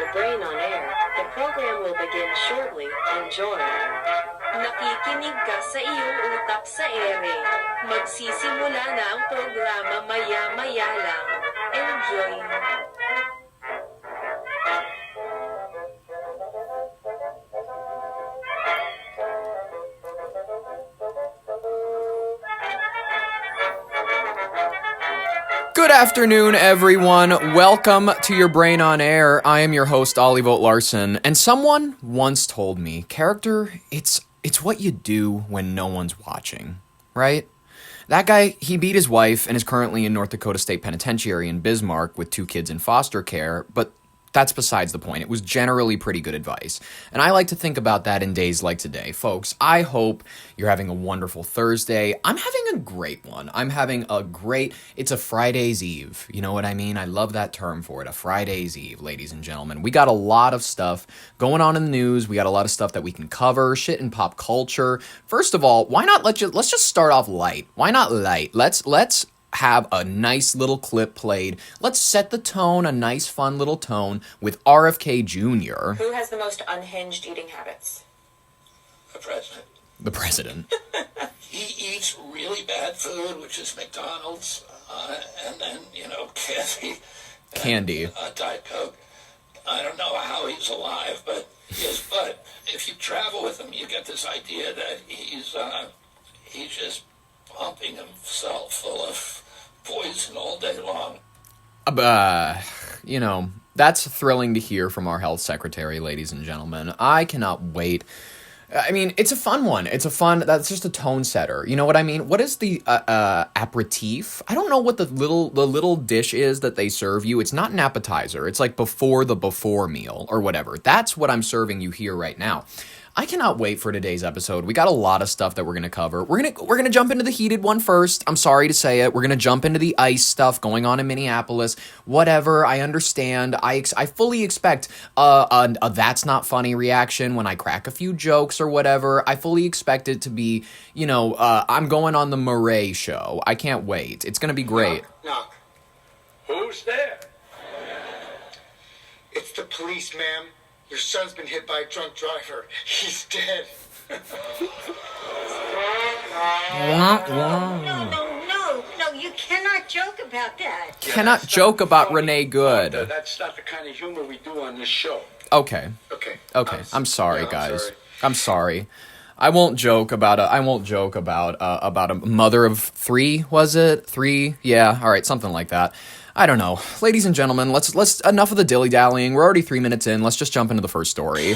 your brain on air. The program will begin shortly. Enjoy. Nakikinig ka sa iyong utak sa ere. Magsisimula na ang programa maya-maya lang. Enjoy. Good afternoon, everyone. Welcome to your Brain on Air. I am your host, Ollie Vogt Larson, and someone once told me, character, it's what you do when no one's watching, right? That guy, he beat his wife and is currently in North Dakota State Penitentiary in Bismarck with 2 kids in foster care, but that's besides the point. It was generally pretty good advice. And I like to think about that in days like today. Folks, I hope you're having a wonderful Thursday. I'm having a great one. It's a Friday's Eve. You know what I mean? I love that term for it, a Friday's Eve, ladies and gentlemen. We got a lot of stuff going on in the news. We got a lot of stuff that we can cover, shit in pop culture. First of all, why not let's just start off light. Why not light? Let's have a nice little clip played. Let's set the tone, a nice fun little tone with RFK Jr. Who has the most unhinged eating habits? The president. The president. He eats really bad food, which is McDonald's, and then, candy. And, Diet Coke. I don't know how he's alive, but if you travel with him, you get this idea that he's just pumping himself full of poison all day long. That's thrilling to hear from our health secretary, ladies and gentlemen. I cannot wait. I mean, it's a fun one. That's just a tone setter. You know what I mean? What is the aperitif? I don't know what the little dish is that they serve you. It's not an appetizer. It's like before meal or whatever. That's what I'm serving you here right now. I cannot wait for today's episode. We got a lot of stuff that we're going to cover. We're going to jump into the heated one first. I'm sorry to say it. We're going to jump into the ICE stuff going on in Minneapolis. Whatever, I understand. I fully expect a that's not funny reaction when I crack a few jokes or whatever. I fully expect it to be, I'm going on the Murray show. I can't wait. It's going to be great. Knock. Who's there? It's the police, ma'am. Your son's been hit by a drunk driver. He's dead. No, you cannot joke about that. Cannot joke about Renee Good. That's not the kind of humor we do on this show. Okay. I'm sorry, guys. I'm sorry. I won't joke about a mother of 3, was it? 3? Yeah, all right, something like that. I don't know. Ladies and gentlemen, let's enough of the dilly-dallying. We're already 3 minutes in. Let's just jump into the first story.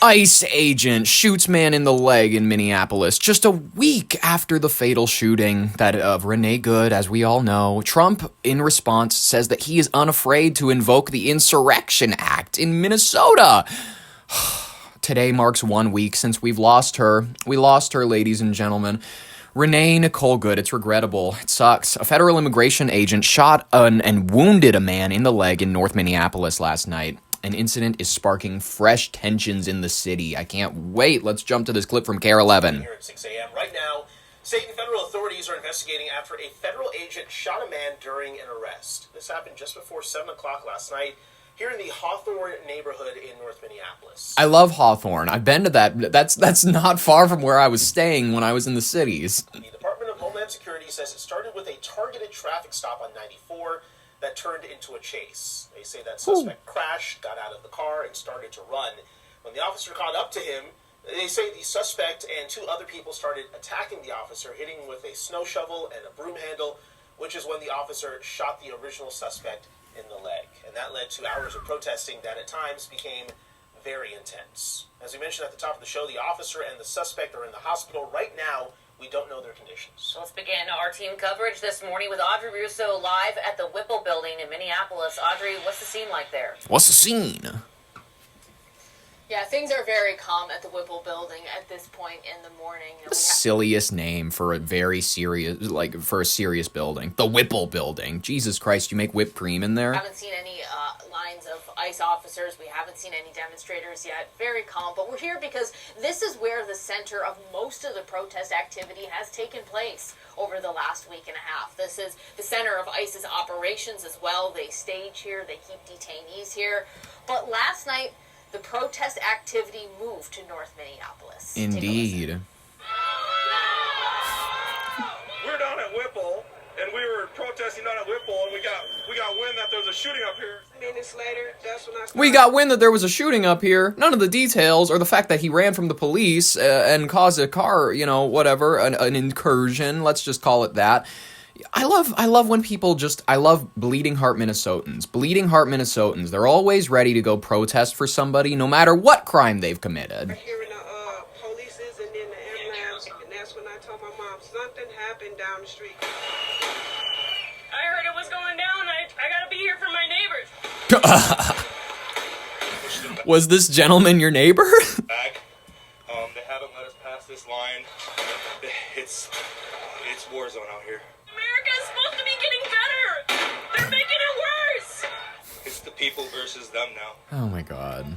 ICE agent shoots man in the leg in Minneapolis just a week after the fatal shooting of Renee Good, as we all know. Trump, in response, says that he is unafraid to invoke the Insurrection Act in Minnesota. Today marks 1 week since we've lost her. We lost her, ladies and gentlemen. Renee Nicole Good, it's regrettable. It sucks. A federal immigration agent shot and wounded a man in the leg in North Minneapolis last night. An incident is sparking fresh tensions in the city. I can't wait. Let's jump to this clip from KARE 11. Here at 6 a.m. Right now, state and federal authorities are investigating after a federal agent shot a man during an arrest. This happened just before 7 o'clock last night here in the Hawthorne neighborhood in North Minneapolis. I love Hawthorne. I've been to that. That's not far from where I was staying when I was in the cities. The Department of Homeland Security says it started with a targeted traffic stop on 94 that turned into a chase. They say that suspect crashed, got out of the car, and started to run. When the officer caught up to him, they say the suspect and 2 other people started attacking the officer, hitting him with a snow shovel and a broom handle, which is when the officer shot the original suspect in the leg. And that led to hours of protesting that at times became very intense. As we mentioned at the top of the show, the officer and the suspect are in the hospital right now. We don't know their conditions. Let's begin our team coverage this morning with Audrey Russo live at the Whipple building in Minneapolis. Audrey, what's the scene like there? What's the scene? Yeah, things are very calm at the Whipple building at this point in the morning. The silliest name for a very serious, for a serious building. The Whipple building. Jesus Christ, you make whipped cream in there? I haven't seen any lines of ICE officers. We haven't seen any demonstrators yet. Very calm. But we're here because this is where the center of most of the protest activity has taken place over the last week and a half. This is the center of ICE's operations as well. They stage here. They keep detainees here. But last night, the protest activity moved to North Minneapolis. Indeed. We're down at Whipple, and we were protesting down at Whipple, and we got wind that there was a shooting up here. Minutes later, that's when I started. We got wind that there was a shooting up here. None of the details, or the fact that he ran from the police and caused a car, whatever, an incursion. Let's just call it that. I love when people I love bleeding heart Minnesotans. Bleeding heart Minnesotans. They're always ready to go protest for somebody, no matter what crime they've committed. Hearing the polices and then the ambulance, and that's when I told my mom something happened down the street. I heard it was going down. I gotta be here for my neighbors. Was this gentleman your neighbor? Back. They haven't let us pass this line. It's war zone out here. America's supposed to be getting better. They're making it worse. It's the people versus them now. Oh my God.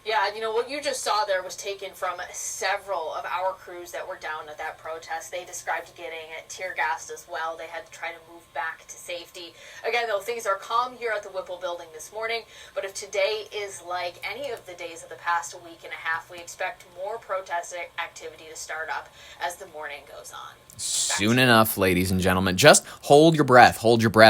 Yeah, what you just saw there was taken from several of our crews that were down at that protest. They described getting tear gassed as well. They had to try to move back to safety. Again, though, things are calm here at the Whipple building this morning, but if today is like any of the days of the past week and a half, we expect more protest activity to start up as the morning goes on. Soon enough, ladies and gentlemen. Just hold your breath,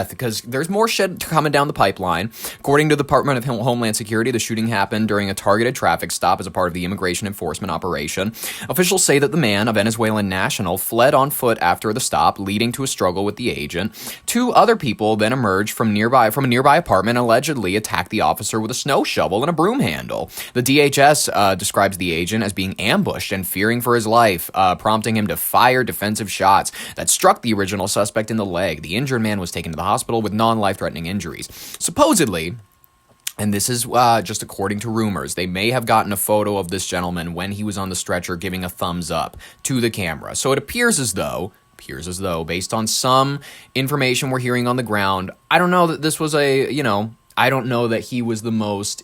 because there's more shit coming down the pipeline. According to the Department of Homeland Security, the shooting happened during a targeted traffic stop as a part of the immigration enforcement operation. Officials say that the man, a Venezuelan national, fled on foot after the stop, leading to a struggle with the agent. Two other people then emerged from a nearby apartment and allegedly attacked the officer with a snow shovel and a broom handle. The DHS describes the agent as being ambushed and fearing for his life, prompting him to fire defensive shots that struck the original suspect in the leg. The injured man was taken to the hospital with non-life-threatening injuries. Supposedly, and this is just according to rumors, they may have gotten a photo of this gentleman when he was on the stretcher giving a thumbs up to the camera. So it appears as though, based on some information we're hearing on the ground, I don't know that this was I don't know that he was the most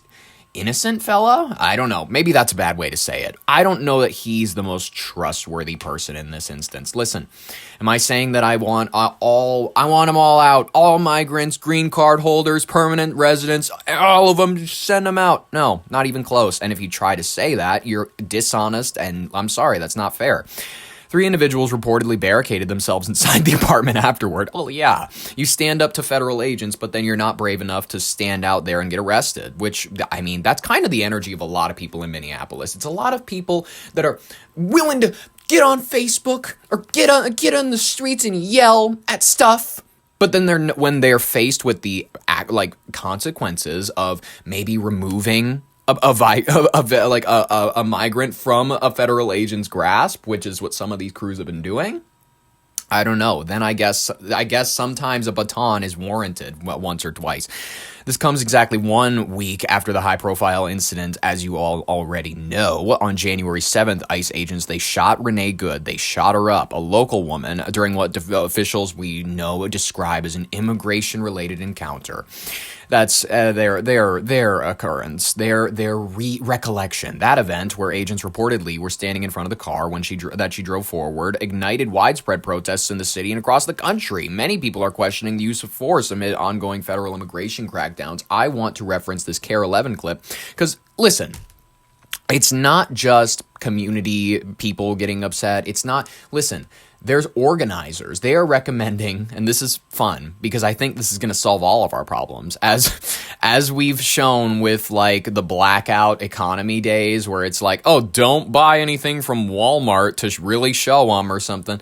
innocent fella? I don't know. Maybe that's a bad way to say it. I don't know that he's the most trustworthy person in this instance. Listen, am I saying that I want them all out? All migrants, green card holders, permanent residents, all of them, just send them out. No, not even close. And if you try to say that, you're dishonest, and I'm sorry, that's not fair. 3 individuals reportedly barricaded themselves inside the apartment afterward. Oh, yeah. You stand up to federal agents, but then you're not brave enough to stand out there and get arrested, which, I mean, that's kind of the energy of a lot of people in Minneapolis. It's a lot of people that are willing to get on Facebook or get on the streets and yell at stuff. But then when they're faced with the consequences of maybe removing a migrant from a federal agent's grasp, which is what some of these crews have been doing, I don't know. Then I guess sometimes a baton is warranted once or twice. This comes exactly 1 week after the high-profile incident, as you all already know. On January 7th, ICE agents, they shot Renee Good. They shot her up, a local woman, during what officials we know describe as an immigration-related encounter. That's their occurrence, their recollection. That event, where agents reportedly were standing in front of the car when she drove forward, ignited widespread protests in the city and across the country. Many people are questioning the use of force amid ongoing federal immigration crackdowns. I want to reference this CARE 11 clip because, listen, it's not just community people getting upset. Listen, there's organizers. They are recommending, and this is fun because I think this is going to solve all of our problems. As we've shown with the blackout economy days where it's don't buy anything from Walmart to really show them or something.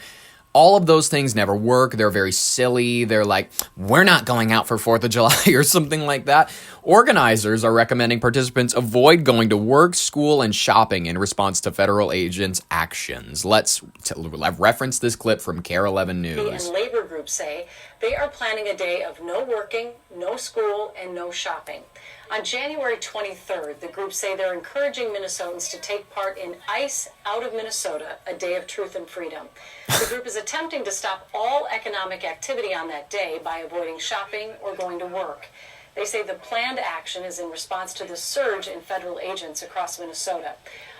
All of those things never work. They're very silly. They're we're not going out for 4th of July or something like that. Organizers are recommending participants avoid going to work, school, and shopping in response to federal agents' actions. Let's reference this clip from CARE 11 News. And labor groups say they are planning a day of no working, no school, and no shopping. On January 23rd, the groups say they're encouraging Minnesotans to take part in ICE Out of Minnesota, a day of truth and freedom. The group is attempting to stop all economic activity on that day by avoiding shopping or going to work. They say the planned action is in response to the surge in federal agents across Minnesota.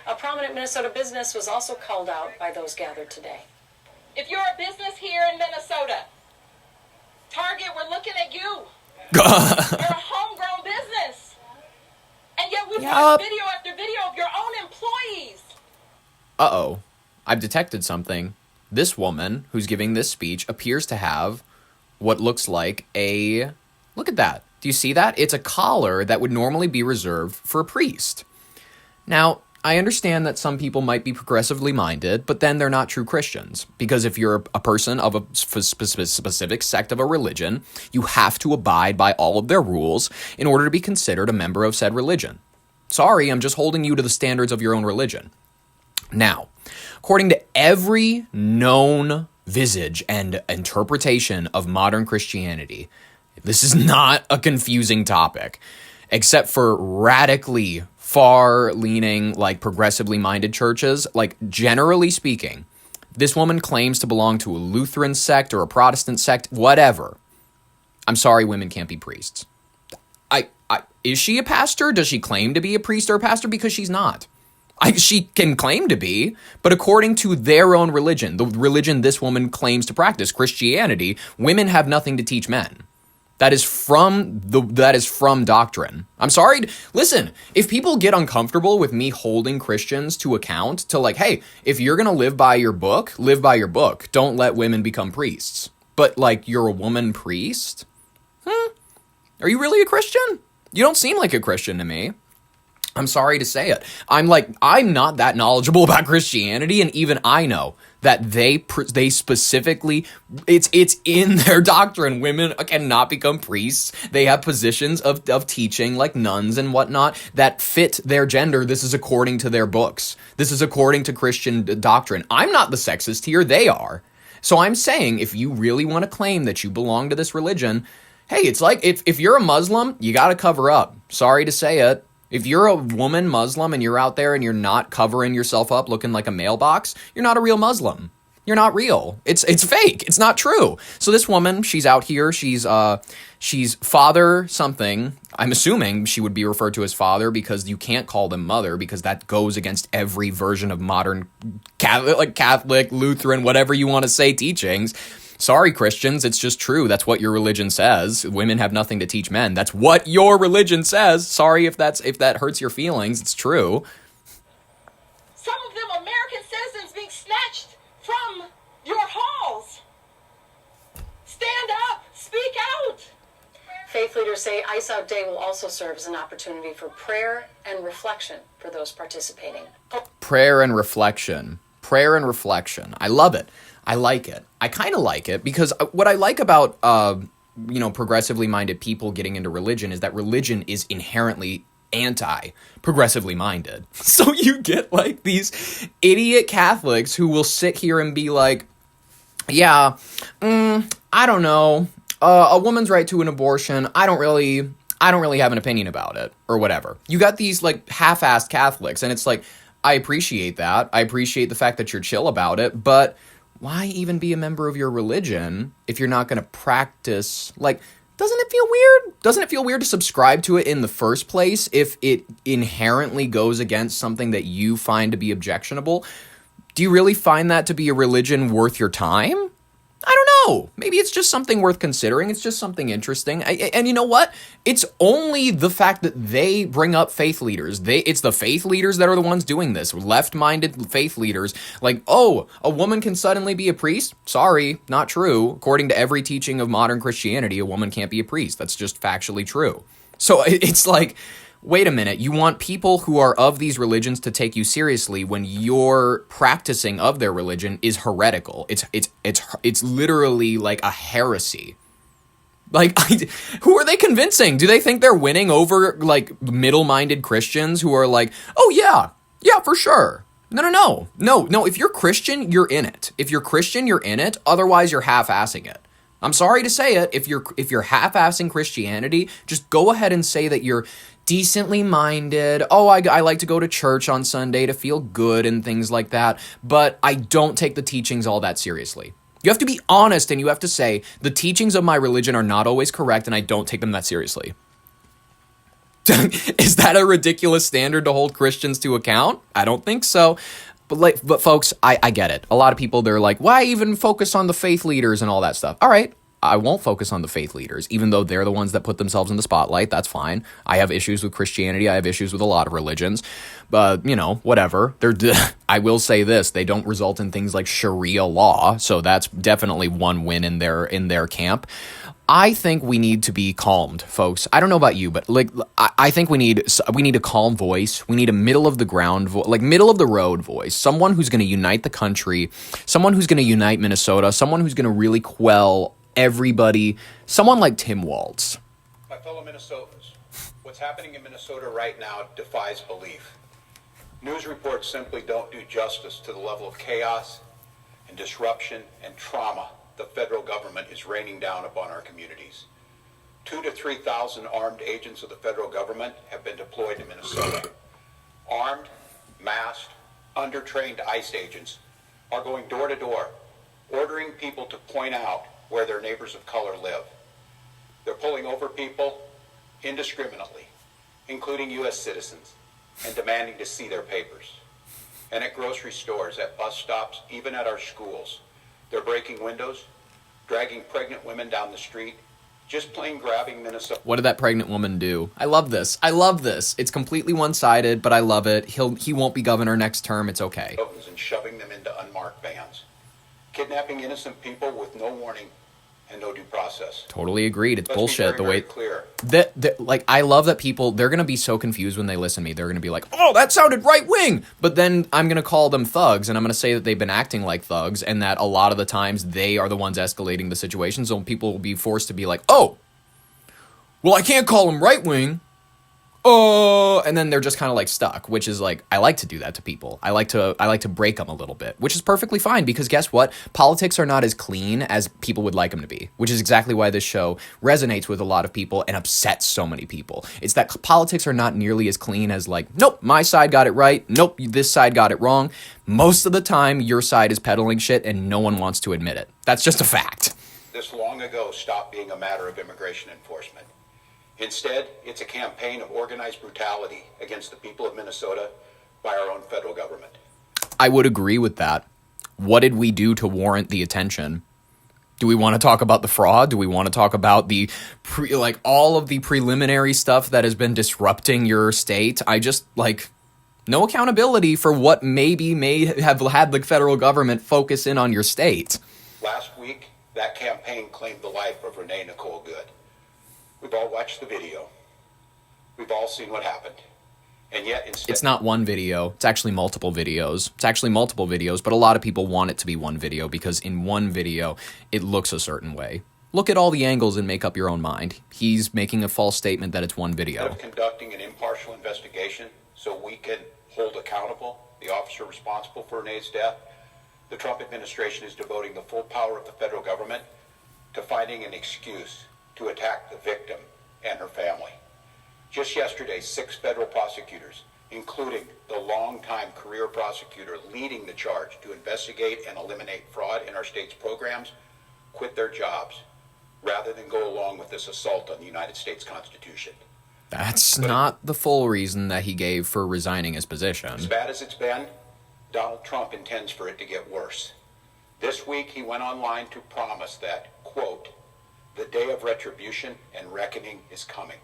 A prominent Minnesota business was also called out by those gathered today. If you're a business here in Minnesota, Target, we're looking at you. You're a homegrown business. And yet we've watched video after video of your own employees. Uh-oh. I've detected something. This woman who's giving this speech appears to have what looks like a... Look at that. Do you see that? It's a collar that would normally be reserved for a priest. Now, I understand that some people might be progressively minded, but then they're not true Christians. Because if you're a person of a specific sect of a religion, you have to abide by all of their rules in order to be considered a member of said religion. Sorry, I'm just holding you to the standards of your own religion. Now, according to every known visage and interpretation of modern Christianity, this is not a confusing topic, except for radically far-leaning, like progressively minded churches. Like, generally speaking, this woman claims to belong to a Lutheran sect or a Protestant sect, whatever. I'm sorry, women can't be priests. Is she a pastor? Does she claim to be a priest or a pastor? Because she's not. She can claim to be, but according to their own religion, the religion this woman claims to practice, Christianity, women have nothing to teach men. That is from doctrine. I'm sorry. Listen, if people get uncomfortable with me holding Christians to account to like, hey, if you're going to live by your book, live by your book. Don't let women become priests. But like, you're a woman priest? Are you really a Christian? You don't seem like a Christian to me. I'm sorry to say it. I'm not that knowledgeable about Christianity, and even I know that they specifically, it's in their doctrine. Women cannot become priests. They have positions of teaching like nuns and whatnot that fit their gender. This is according to their books. This is according to Christian doctrine. I'm not the sexist here. They are. So I'm saying if you really want to claim that you belong to this religion, hey, it's like if you're a Muslim, you got to cover up. Sorry to say it. If you're a woman Muslim and you're out there and you're not covering yourself up looking like a mailbox, you're not a real Muslim. You're not real. It's fake. It's not true. So this woman, she's out here. She's father something. I'm assuming she would be referred to as father because you can't call them mother because that goes against every version of modern Catholic, Lutheran, whatever you want to say teachings. Sorry, Christians, it's just true. That's what your religion says. Women have nothing to teach men. That's what your religion says. Sorry if that hurts your feelings. It's true. Some of them American citizens being snatched from your halls. Stand up. Speak out. Faith leaders say ICE Out Day will also serve as an opportunity for prayer and reflection for those participating. Prayer and reflection. Prayer and reflection. I love it. I like it. I kind of like it because what I like about, progressively minded people getting into religion is that religion is inherently anti-progressively minded. So you get like these idiot Catholics who will sit here and be like, yeah, I don't know, a woman's right to an abortion, I don't really have an opinion about it or whatever. You got these like half-assed Catholics and it's like, I appreciate that. I appreciate the fact that you're chill about it, but why even be a member of your religion if you're not going to practice? Like, doesn't it feel weird? Doesn't it feel weird to subscribe to it in the first place if it inherently goes against something that you find to be objectionable? Do you really find that to be a religion worth your time? I don't know. Maybe it's just something worth considering. It's just something interesting. And you know what? It's only the fact that they bring up faith leaders. It's the faith leaders that are the ones doing this. Left-minded faith leaders. Like, oh, a woman can suddenly be a priest? Sorry, not true. According to every teaching of modern Christianity, a woman can't be a priest. That's just factually true. So it's like, wait a minute, you want people who are of these religions to take you seriously when your practicing of their religion is heretical. It's literally like a heresy. Like, who are they convincing? Do they think they're winning over, like, middle-minded Christians who are like, oh, yeah, for sure. No. If you're Christian, you're in it. If you're Christian, you're in it. Otherwise, you're half-assing it. I'm sorry to say it. If you're half-assing Christianity, just go ahead and say that you're decently minded. Oh, I like to go to church on Sunday to feel good and things like that. But I don't take the teachings all that seriously. You have to be honest and you have to say, the teachings of my religion are not always correct and I don't take them that seriously. Is that a ridiculous standard to hold Christians to account? I don't think so. But folks, I get it. A lot of people, they're like, why even focus on the faith leaders and all that stuff? All right, I won't focus on the faith leaders, even though they're the ones that put themselves in the spotlight. That's fine. I have issues with Christianity. I have issues with a lot of religions. But, whatever. I will say this. They don't result in things like Sharia law. So that's definitely one win in their camp. I think we need to be calmed, folks. I don't know about you, but I think we need a calm voice. We need a middle of the road voice. Someone who's going to unite the country. Someone who's going to unite Minnesota. Someone who's going to really quell everybody. Someone like Tim Walz. My fellow Minnesotans, what's happening in Minnesota right now defies belief. News reports simply don't do justice to the level of chaos and disruption and trauma the federal government is raining down upon our communities. 2,000 to 3,000 armed agents of the federal government have been deployed to Minnesota. Armed, masked, undertrained ICE agents are going door to door, ordering people to point out where their neighbors of color live. They're pulling over people indiscriminately, including U.S. citizens, and demanding to see their papers. And at grocery stores, at bus stops, even at our schools, they're breaking windows, dragging pregnant women down the street, just plain grabbing Minnesota. What did that pregnant woman do? I love this. It's completely one-sided, but I love it. He won't be governor next term. It's okay. And shoving them into unmarked vans, kidnapping innocent people with no warning and no due process. Totally agreed. It's bullshit. The way clear. I love that people, they're going to be so confused when they listen to me. They're going to be like, oh, that sounded right wing. But then I'm going to call them thugs and I'm going to say that they've been acting like thugs and that a lot of the times they are the ones escalating the situation. So people will be forced to be like, oh, well, I can't call them right wing. And then they're just kind of like stuck, which is like, I like to do that to people. I like to break them a little bit, which is perfectly fine because guess what? Politics are not as clean as people would like them to be, which is exactly why this show resonates with a lot of people and upsets so many people. It's that politics are not nearly as clean as like, nope, my side got it right. Nope, this side got it wrong. Most of the time, your side is peddling shit and no one wants to admit it. That's just a fact. This long ago stopped being a matter of immigration enforcement. Instead, it's a campaign of organized brutality against the people of Minnesota by our own federal government. I would agree with that. What did we do to warrant the attention? Do we want to talk about the fraud? Do we want to talk about all of the preliminary stuff that has been disrupting your state? No accountability for what may have had the federal government focus in on your state. Last week, that campaign claimed the life of Renee Nicole Good. We've all watched the video. We've all seen what happened. And yet it's not one video. It's actually multiple videos. But a lot of people want it to be one video because in one video, it looks a certain way. Look at all the angles and make up your own mind. He's making a false statement that it's one video. Instead of conducting an impartial investigation so we can hold accountable the officer responsible for Renee's death, the Trump administration is devoting the full power of the federal government to finding an excuse to attack the victim and her family. Just yesterday, 6 federal prosecutors, including the longtime career prosecutor leading the charge to investigate and eliminate fraud in our state's programs, quit their jobs rather than go along with this assault on the United States Constitution. That's not the full reason that he gave for resigning his position. As bad as it's been, Donald Trump intends for it to get worse. This week, he went online to promise that, quote, the day of retribution and reckoning is coming.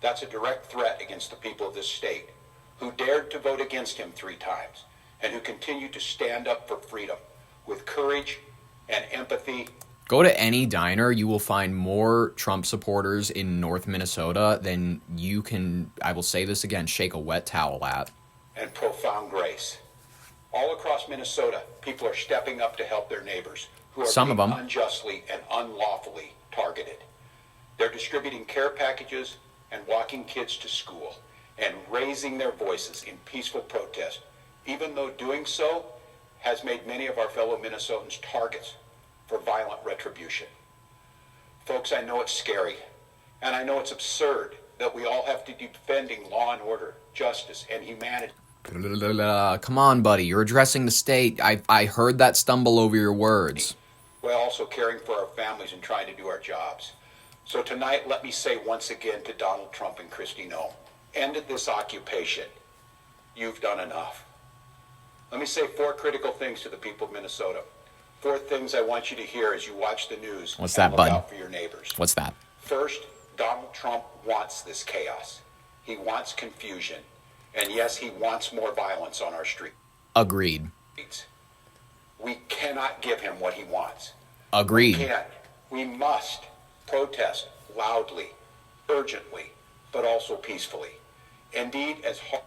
That's a direct threat against the people of this state who dared to vote against him 3 times and who continue to stand up for freedom with courage and empathy. Go to any diner, you will find more Trump supporters in North Minnesota than you can, I will say this again, shake a wet towel at. And profound grace. All across Minnesota, people are stepping up to help their neighbors who are being unjustly and unlawfully targeted. They're distributing care packages and walking kids to school and raising their voices in peaceful protest, even though doing so has made many of our fellow Minnesotans targets for violent retribution. Folks, I know it's scary, and I know it's absurd that we all have to be defending law and order, justice, and humanity. Come on, buddy. You're addressing the state. I heard that stumble over your words. While also caring for our families and trying to do our jobs. So tonight, let me say once again to Donald Trump and Kristi Noem, end of this occupation. You've done enough. Let me say 4 critical things to the people of Minnesota. 4 things I want you to hear as you watch the news. What's and that, look bud? out for your neighbors. What's that? First, Donald Trump wants this chaos. He wants confusion. And yes, he wants more violence on our streets. Agreed. We cannot give him what he wants. Agreed. We can't. We must protest loudly, urgently, but also peacefully. Indeed, as hard.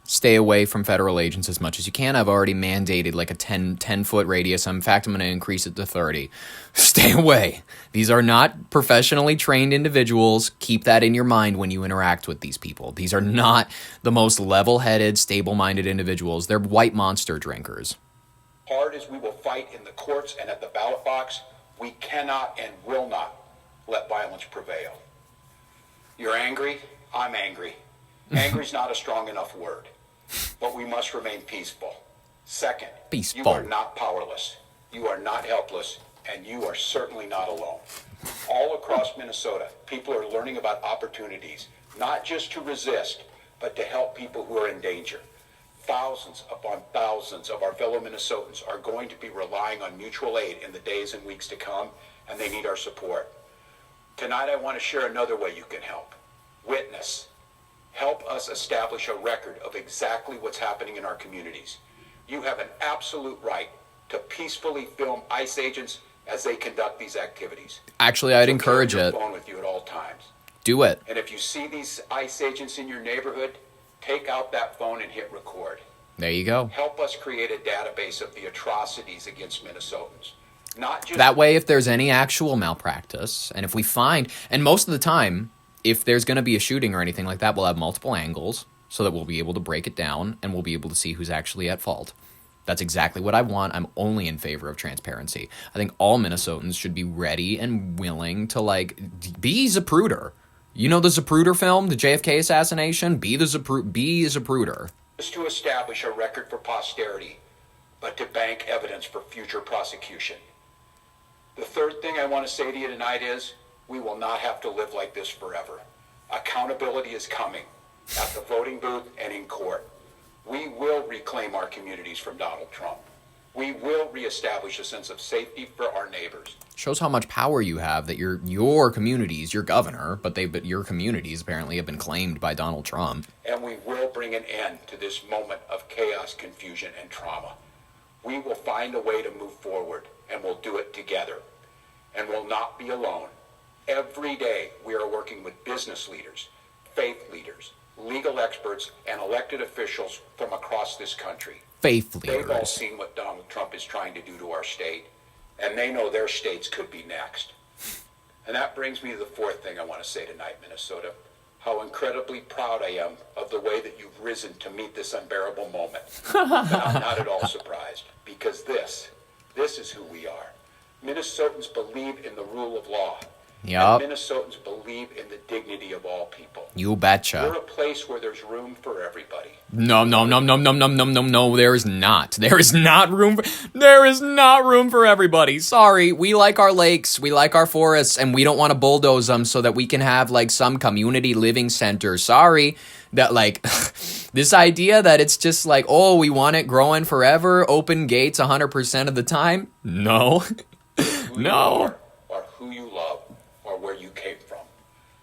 Stay away from federal agents as much as you can. I've already mandated like a 10-foot radius. In fact, I'm going to increase it to 30. Stay away. These are not professionally trained individuals. Keep that in your mind when you interact with these people. These are not the most level-headed, stable-minded individuals. They're white monster drinkers. Hard as we will fight in the courts and at the ballot box, we cannot and will not let violence prevail. You're angry? I'm angry. Angry's not a strong enough word. But we must remain peaceful. Second, peaceful. You are not powerless. You are not helpless. And you are certainly not alone. All across Minnesota, people are learning about opportunities, not just to resist, but to help people who are in danger. Thousands upon thousands of our fellow Minnesotans are going to be relying on mutual aid in the days and weeks to come, and they need our support. Tonight, I want to share another way you can help. Witness. Help us establish a record of exactly what's happening in our communities. You have an absolute right to peacefully film ICE agents as they conduct these activities. Actually, I'd encourage carry it. your phone with you at all times. Do it. And if you see these ICE agents in your neighborhood, take out that phone and hit record. There you go. Help us create a database of the atrocities against Minnesotans. Not just that way, if there's any actual malpractice, and if we find, and most of the time, if there's going to be a shooting or anything like that, we'll have multiple angles so that we'll be able to break it down and we'll be able to see who's actually at fault. That's exactly what I want. I'm only in favor of transparency. I think all Minnesotans should be ready and willing to, like, be Zapruder. You know the Zapruder film, the JFK assassination? Be Zapruder. Just to establish a record for posterity, but to bank evidence for future prosecution. The third thing I want to say to you tonight is, we will not have to live like this forever. Accountability is coming at the voting booth and in court. We will reclaim our communities from Donald Trump. We will reestablish a sense of safety for our neighbors. Shows how much power you have that your communities, your governor, but your communities apparently have been claimed by Donald Trump. And we will bring an end to this moment of chaos, confusion, and trauma. We will find a way to move forward, and we'll do it together. And we'll not be alone. Every day, we are working with business leaders, faith leaders, legal experts, and elected officials from across this country. Faith leaders. They've all seen what Donald Trump is trying to do to our state, and they know their states could be next. And that brings me to the fourth thing I want to say tonight, Minnesota. How incredibly proud I am of the way that you've risen to meet this unbearable moment. But I'm not at all surprised, because this is who we are. Minnesotans believe in the rule of law. Yup. And Minnesotans believe in the dignity of all people. You betcha. We're a place where there's room for everybody. No. There is not. There is not room for everybody. Sorry. We like our lakes. We like our forests. And we don't want to bulldoze them so that we can have like some community living center. Sorry. That like this idea that it's just like, oh, we want it growing forever. Open gates 100% of the time. No. No. Or who you love. Or where you came from.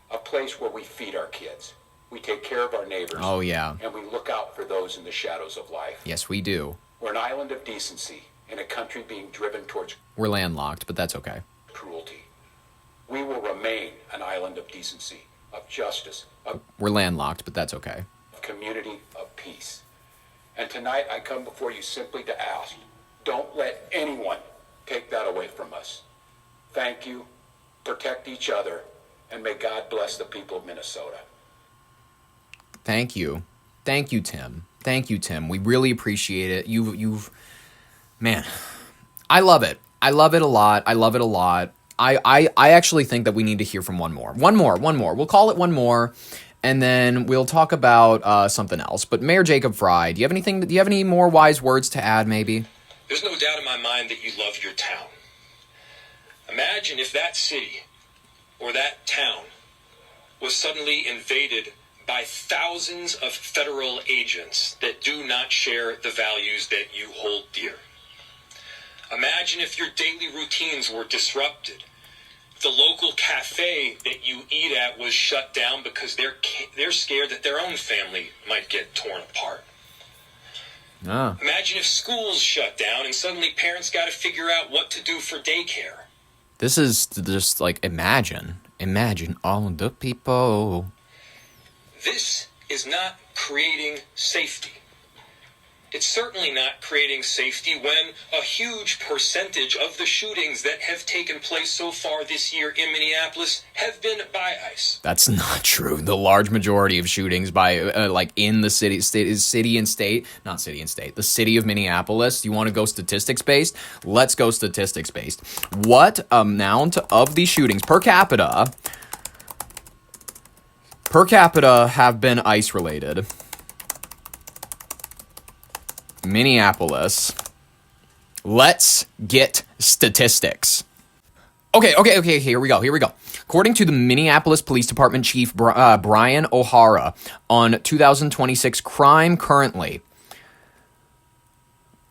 A place where we feed our kids. We take care of our neighbors. Oh, yeah. And we look out for those in the shadows of life. Yes, we do. We're an island of decency in a country being driven towards... We're landlocked, but that's okay. ...cruelty. We will remain an island of decency, of justice, of... We're landlocked, but that's okay. ...of community, of peace. And tonight I come before you simply to ask, don't let anyone take that away from us. Thank you. protect each other, and may God bless the people of Minnesota. Thank you, Tim. Thank you, Tim. We really appreciate it. You've, man, I love it. I love it a lot. I actually think that we need to hear from one more. We'll call it one more, and then we'll talk about something else. But Mayor Jacob Fry, do you have any more wise words to add, maybe? There's no doubt in my mind that you love your town. Imagine if that city or that town was suddenly invaded by thousands of federal agents that do not share the values that you hold dear. Imagine if your daily routines were disrupted. The local cafe that you eat at was shut down because they're scared that their own family might get torn apart. Imagine if schools shut down and suddenly parents got to figure out what to do for daycare. This is just like, imagine all the people. This is not creating safety. It's certainly not creating safety when a huge percentage of the shootings that have taken place so far this year in Minneapolis have been by ICE. That's not true. The large majority of shootings by in the city of Minneapolis. Do you want to go statistics based? Let's go statistics based. What amount of these shootings per capita have been ICE related? Minneapolis. Let's get statistics. Okay, here we go. According to the Minneapolis Police Department Chief Brian O'Hara on 2026 crime currently.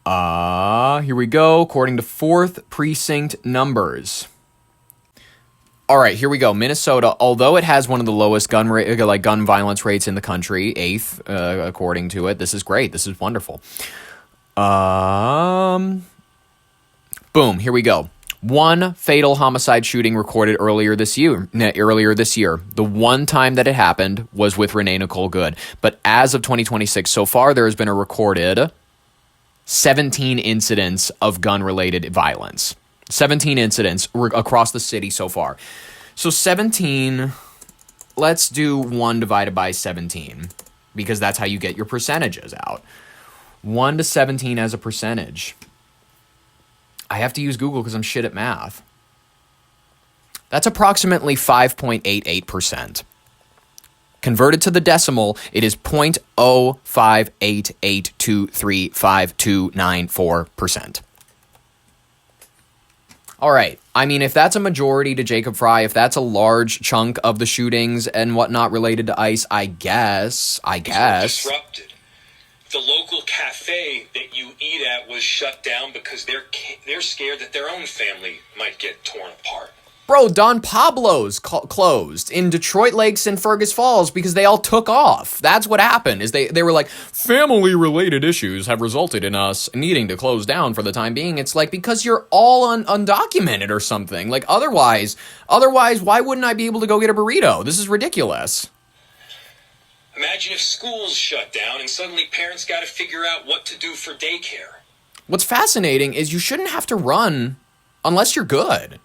Here we go. According to 4th Precinct numbers. All right, here we go. Minnesota, although it has one of the lowest gun violence rates in the country, 8th, according to it. This is great. This is wonderful. Boom, here we go. One fatal homicide shooting recorded earlier this year. The one time that it happened was with Renee Nicole Good. But as of 2026, so far, there has been a recorded 17 incidents of gun-related violence. 17 incidents across the city so far. So 17, let's do 1 divided by 17, because that's how you get your percentages out. 1 to 17 as a percentage. I have to use Google because I'm shit at math. That's approximately 5.88%. Converted to the decimal, it is 0.058823529.4%. All right. I mean, if that's a majority to Jacob Fry, if that's a large chunk of the shootings and whatnot related to ICE, I guess. Disrupted. The local cafe that you eat at was shut down because they're scared that their own family might get torn apart. Bro, Don Pablo's closed in Detroit Lakes and Fergus Falls because they all took off. That's what happened, is they were like, family-related issues have resulted in us needing to close down for the time being. It's like, because you're all undocumented or something. Like, otherwise, why wouldn't I be able to go get a burrito? This is ridiculous. Imagine if schools shut down and suddenly parents got to figure out what to do for daycare. What's fascinating is you shouldn't have to run unless you're good.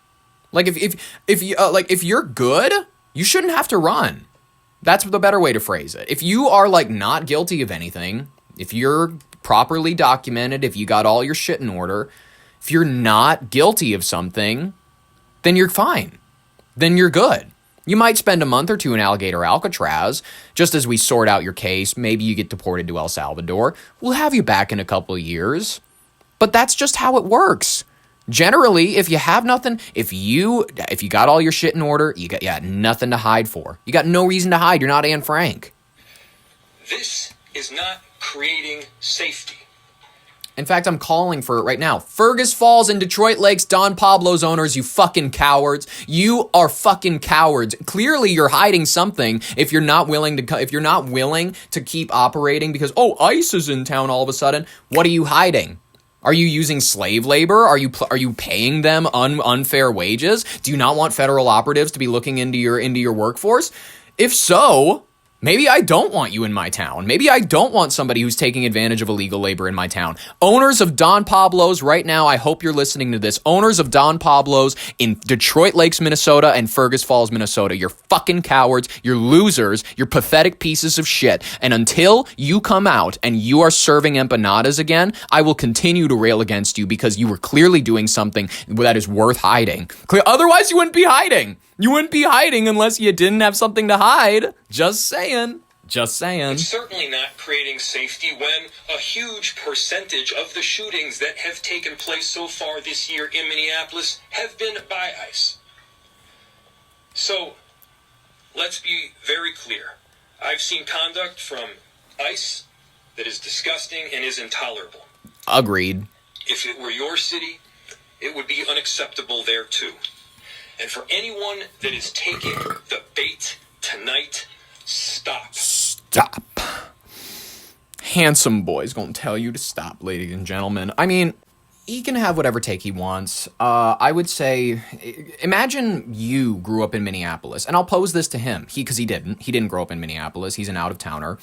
Like, if you're good, you shouldn't have to run. That's the better way to phrase it. If you are, like, not guilty of anything, if you're properly documented, if you got all your shit in order, if you're not guilty of something, then you're fine. Then you're good. You might spend a month or two in Alligator Alcatraz, just as we sort out your case. Maybe you get deported to El Salvador. We'll have you back in a couple of years. But that's just how it works. Generally, if you have nothing, if you got all your shit in order, you got nothing to hide for. You got no reason to hide. You're not Anne Frank. This is not creating safety. In fact, I'm calling for it right now. Fergus Falls and Detroit Lakes, Don Pablo's owners, you fucking cowards. You are fucking cowards. Clearly, you're hiding something if you're not willing to keep operating because, ICE is in town all of a sudden. What are you hiding? Are you using slave labor? Are you paying them unfair wages? Do you not want federal operatives to be looking into your workforce? If so, Maybe I don't want you in my town. Maybe I don't want somebody who's taking advantage of illegal labor in my town. Owners of Don Pablo's right now, I hope you're listening to this. Owners of Don Pablo's in Detroit Lakes, Minnesota and Fergus Falls, Minnesota. You're fucking cowards. You're losers. You're pathetic pieces of shit. And until you come out and you are serving empanadas again, I will continue to rail against you because you were clearly doing something that is worth hiding. Otherwise, you wouldn't be hiding. You wouldn't be hiding unless you didn't have something to hide. Just saying. Just saying. It's certainly not creating safety when a huge percentage of the shootings that have taken place so far this year in Minneapolis have been by ICE. So, let's be very clear. I've seen conduct from ICE that is disgusting and is intolerable. Agreed. If it were your city, it would be unacceptable there too. And for anyone that is taking the bait tonight, stop. Stop. Handsome boy's gonna tell you to stop, ladies and gentlemen. I mean, he can have whatever take he wants. I would say, imagine you grew up in Minneapolis, and I'll pose this to him. Because he didn't grow up in Minneapolis. He's an out-of-towner.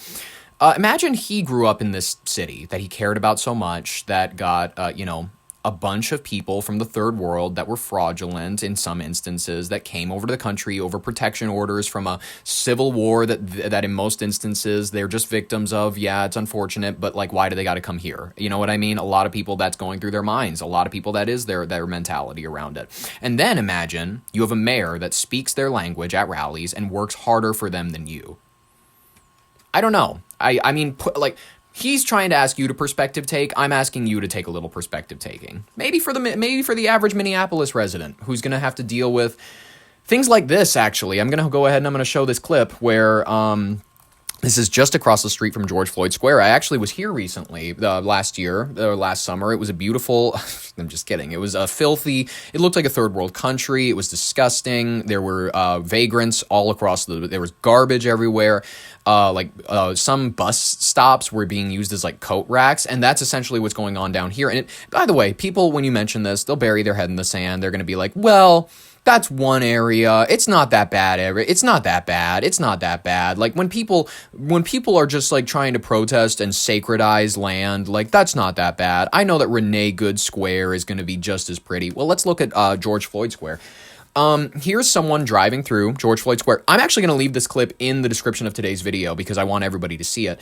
Imagine he grew up in this city that he cared about so much that got, a bunch of people from the third world that were fraudulent in some instances that came over to the country over protection orders from a civil war that in most instances they're just victims of. Yeah, it's unfortunate, but like, why do they got to come here? You know what I mean? A lot of people that's going through their minds. A lot of people that is their mentality around it. And then imagine you have a mayor that speaks their language at rallies and works harder for them than you. I don't know. I mean, he's trying to ask you to perspective take. I'm asking you to take a little perspective taking. Maybe for the average Minneapolis resident who's going to have to deal with things like this, actually. I'm going to go ahead and I'm going to show this clip where this is just across the street from George Floyd Square. I actually was here recently, last summer. It was a beautiful, I'm just kidding. It was filthy. It looked like a third world country. It was disgusting. There were vagrants all across there was garbage everywhere. Some bus stops were being used as like coat racks. And that's essentially what's going on down here. And by the way, people, when you mention this, they'll bury their head in the sand. They're going to be like, well, that's one area. It's not that bad. It's not that bad. It's not that bad. Like when people are just like trying to protest and sacredize land, like that's not that bad. I know that Renee Good Square is going to be just as pretty. Well, let's look at George Floyd Square. Here's someone driving through George Floyd Square. I'm actually going to leave this clip in the description of today's video because I want everybody to see it.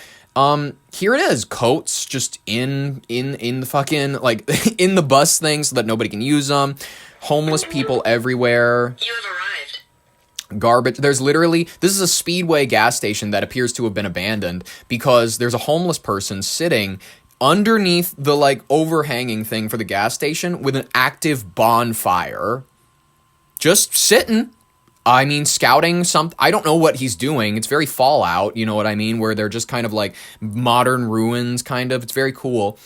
Here it is. Coats just in the fucking, like, in the bus thing so that nobody can use them. Homeless people everywhere. You have arrived. Garbage. This is a Speedway gas station that appears to have been abandoned because there's a homeless person sitting underneath the, like, overhanging thing for the gas station with an active bonfire. Just sitting. I mean, scouting something. I don't know what he's doing. It's very Fallout, you know what I mean? Where they're just kind of like modern ruins, kind of. It's very cool.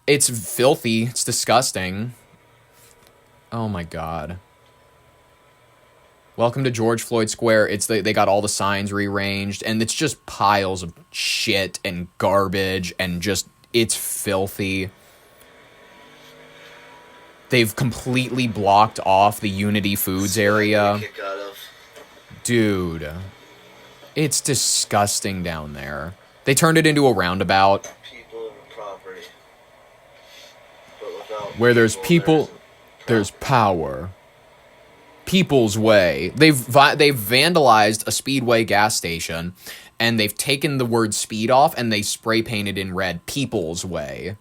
It's filthy. It's disgusting. Oh my God. Welcome to George Floyd Square. They got all the signs rearranged, and it's just piles of shit and garbage, and just, it's filthy. They've completely blocked off the Unity Foods area. Dude, it's disgusting down there. They turned it into a roundabout. People and property. But without where there's people, there's power. People's Way. They've vandalized a Speedway gas station, and they've taken the word speed off, and they spray painted in red, People's Way.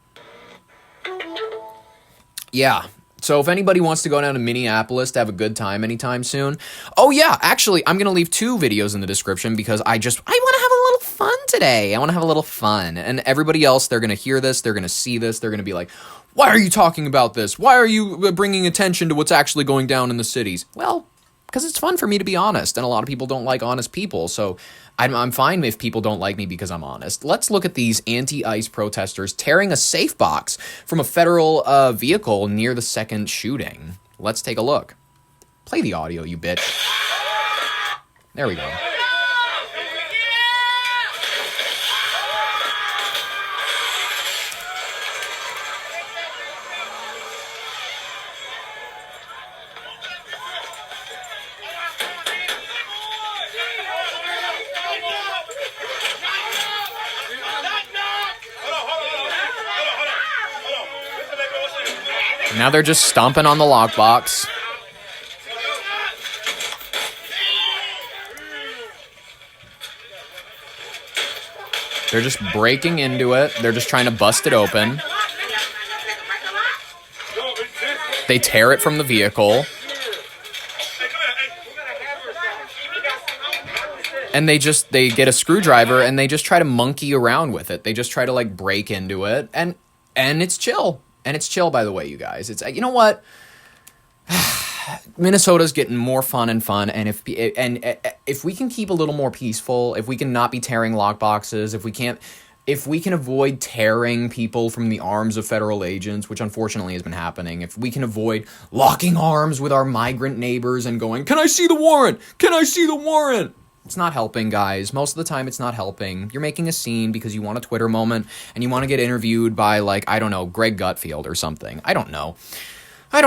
Yeah. So if anybody wants to go down to Minneapolis to have a good time anytime soon. Oh yeah, actually, I'm going to leave 2 videos in the description because I want to have a little fun today. I want to have a little fun. And everybody else, they're going to hear this, they're going to see this, they're going to be like, why are you talking about this? Why are you bringing attention to what's actually going down in the cities? Well, because it's fun for me to be honest, and a lot of people don't like honest people, so I'm fine if people don't like me because I'm honest. Let's look at these anti-ICE protesters tearing a safe box from a federal vehicle near the second shooting. Let's take a look. Play the audio, you bitch. There we go. Now they're just stomping on the lockbox. They're just breaking into it. They're just trying to bust it open. They tear it from the vehicle. And they get a screwdriver and they just try to monkey around with it. They just try to like break into it. And it's chill. And it's chill, by the way, you guys. It's, you know what? Minnesota's getting more fun, and if we can keep a little more peaceful, if we can not be tearing lockboxes, if we can avoid tearing people from the arms of federal agents, which unfortunately has been happening, if we can avoid locking arms with our migrant neighbors and going, "Can I see the warrant? Can I see the warrant?" It's not helping, guys. Most of the time, it's not helping. You're making a scene because you want a Twitter moment and you want to get interviewed by, like, I don't know, Greg Gutfield or something. I don't know. I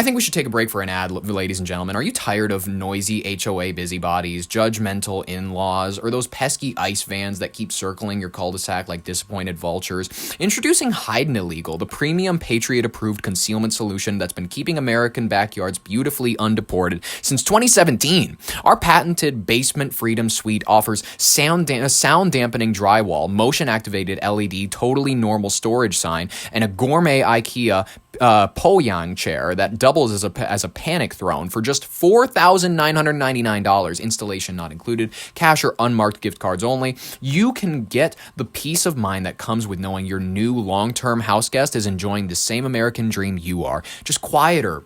think we should take a break for an ad, ladies and gentlemen. Are you tired of noisy HOA busybodies, judgmental in-laws, or those pesky ICE vans that keep circling your cul-de-sac like disappointed vultures? Introducing Hide Illegal, the premium Patriot-approved concealment solution that's been keeping American backyards beautifully undeported since 2017. Our patented Basement Freedom Suite offers sound-dampening drywall, motion-activated LED, totally normal storage sign, and a gourmet IKEA Poyang chair that doubles as a panic throne for just $4,999, installation not included, cash or unmarked gift cards only. You can get the peace of mind that comes with knowing your new long-term house guest is enjoying the same American dream you are, just quieter.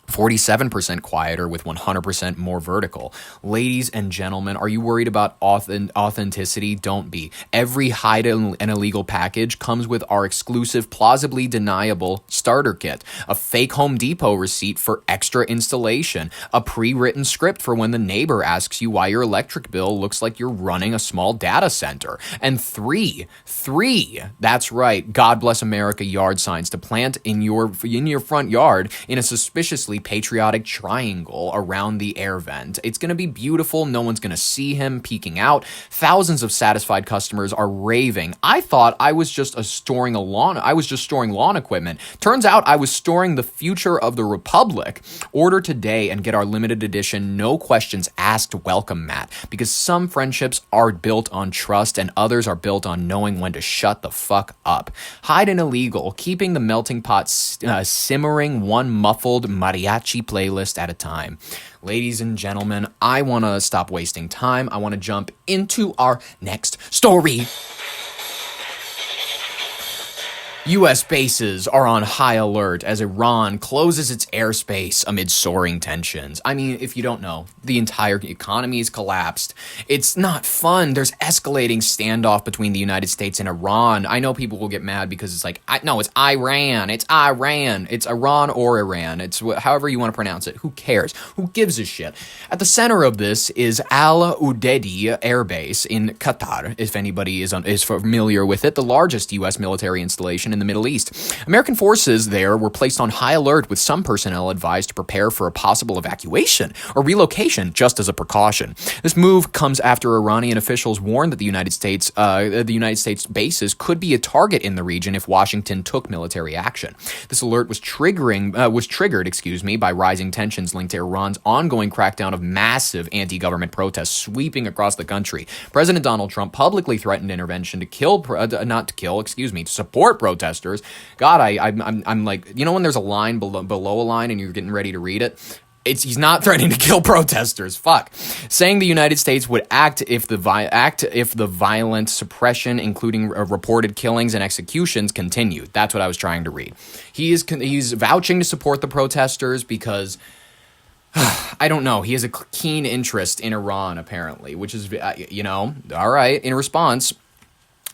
47% quieter with 100% more vertical. Ladies and gentlemen, are you worried about authenticity? Don't be. Every Hide and Illegal package comes with our exclusive, plausibly deniable starter kit, a fake Home Depot receipt for extra installation, a pre-written script for when the neighbor asks you why your electric bill looks like you're running a small data center, and three, that's right, God Bless America yard signs to plant in your front yard in a suspiciously patriotic triangle around the air vent. It's going to be beautiful. No one's going to see him peeking out. Thousands of satisfied customers are raving. I thought I was just storing lawn equipment. Turns out I was storing the future of the Republic. Order today and get our limited edition, no questions asked welcome mat, because some friendships are built on trust and others are built on knowing when to shut the fuck up. Hide and Illegal, keeping the melting pot simmering, one muffled mariachi playlist at a time. Ladies and gentlemen, I want to stop wasting time. I want to jump into our next story. U.S. bases are on high alert as Iran closes its airspace amid soaring tensions. I mean, if you don't know, the entire economy has collapsed. It's not fun. There's escalating standoff between the United States and Iran. I know people will get mad because it's like, no, it's Iran. It's Iran. It's Iran or Iran. It's however you want to pronounce it. Who cares? Who gives a shit? At the center of this is Al Udeidi Air Base in Qatar, if anybody is familiar with it, the largest U.S. military installation in the Middle East. American forces there were placed on high alert, with some personnel advised to prepare for a possible evacuation or relocation just as a precaution. This move comes after Iranian officials warned that the United States bases could be a target in the region if Washington took military action. This alert was triggered by rising tensions linked to Iran's ongoing crackdown of massive anti-government protests sweeping across the country. President Donald Trump publicly threatened intervention to support protesters. God, I'm like, you know when there's a line below a line and you're getting ready to read it? He's not threatening to kill protesters. Fuck. Saying the United States would act if the violent suppression, including reported killings and executions, continued. That's what I was trying to read. He's vouching to support the protesters because I don't know. He has a keen interest in Iran, apparently, which is, all right. In response,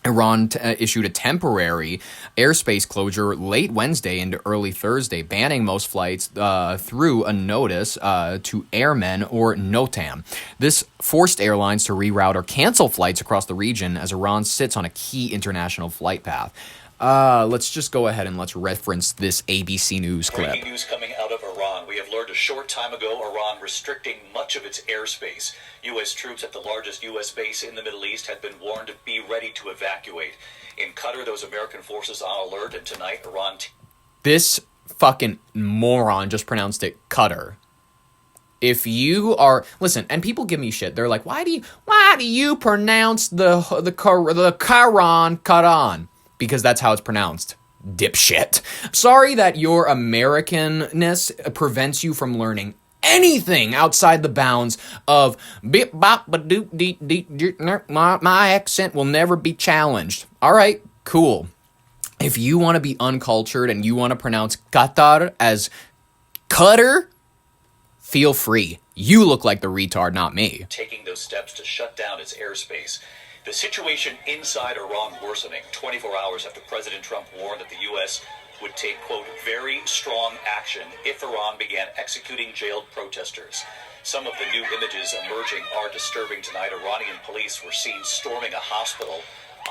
Iran issued a temporary airspace closure late Wednesday into early Thursday, banning most flights through a notice to airmen or NOTAM. This forced airlines to reroute or cancel flights across the region as Iran sits on a key international flight path. Let's just go ahead and let's reference this ABC News clip. Breaking news coming out of Iran. We have learned a short time ago Iran restricting much of its airspace. U.S. troops at the largest U.S. base in the Middle East had been warned to be ready to evacuate. In Qatar, those American forces on alert, and tonight, Iran... This fucking moron just pronounced it Qatar. If you are, listen, and people give me shit. They're like, why do you pronounce the Quran? Because that's how it's pronounced. Dipshit. Sorry that your Americanness prevents you from learning anything outside the bounds of bip bop ba doop dee dee. My accent will never be challenged. All right, cool. If you want to be uncultured and you want to pronounce Qatar as Qatar, feel free. You look like the retard, not me. Taking those steps to shut down its airspace. The situation inside Iran worsening 24 hours after President Trump warned that the U.S. would take, quote, very strong action if Iran began executing jailed protesters. Some of the new images emerging are disturbing tonight. Iranian police were seen storming a hospital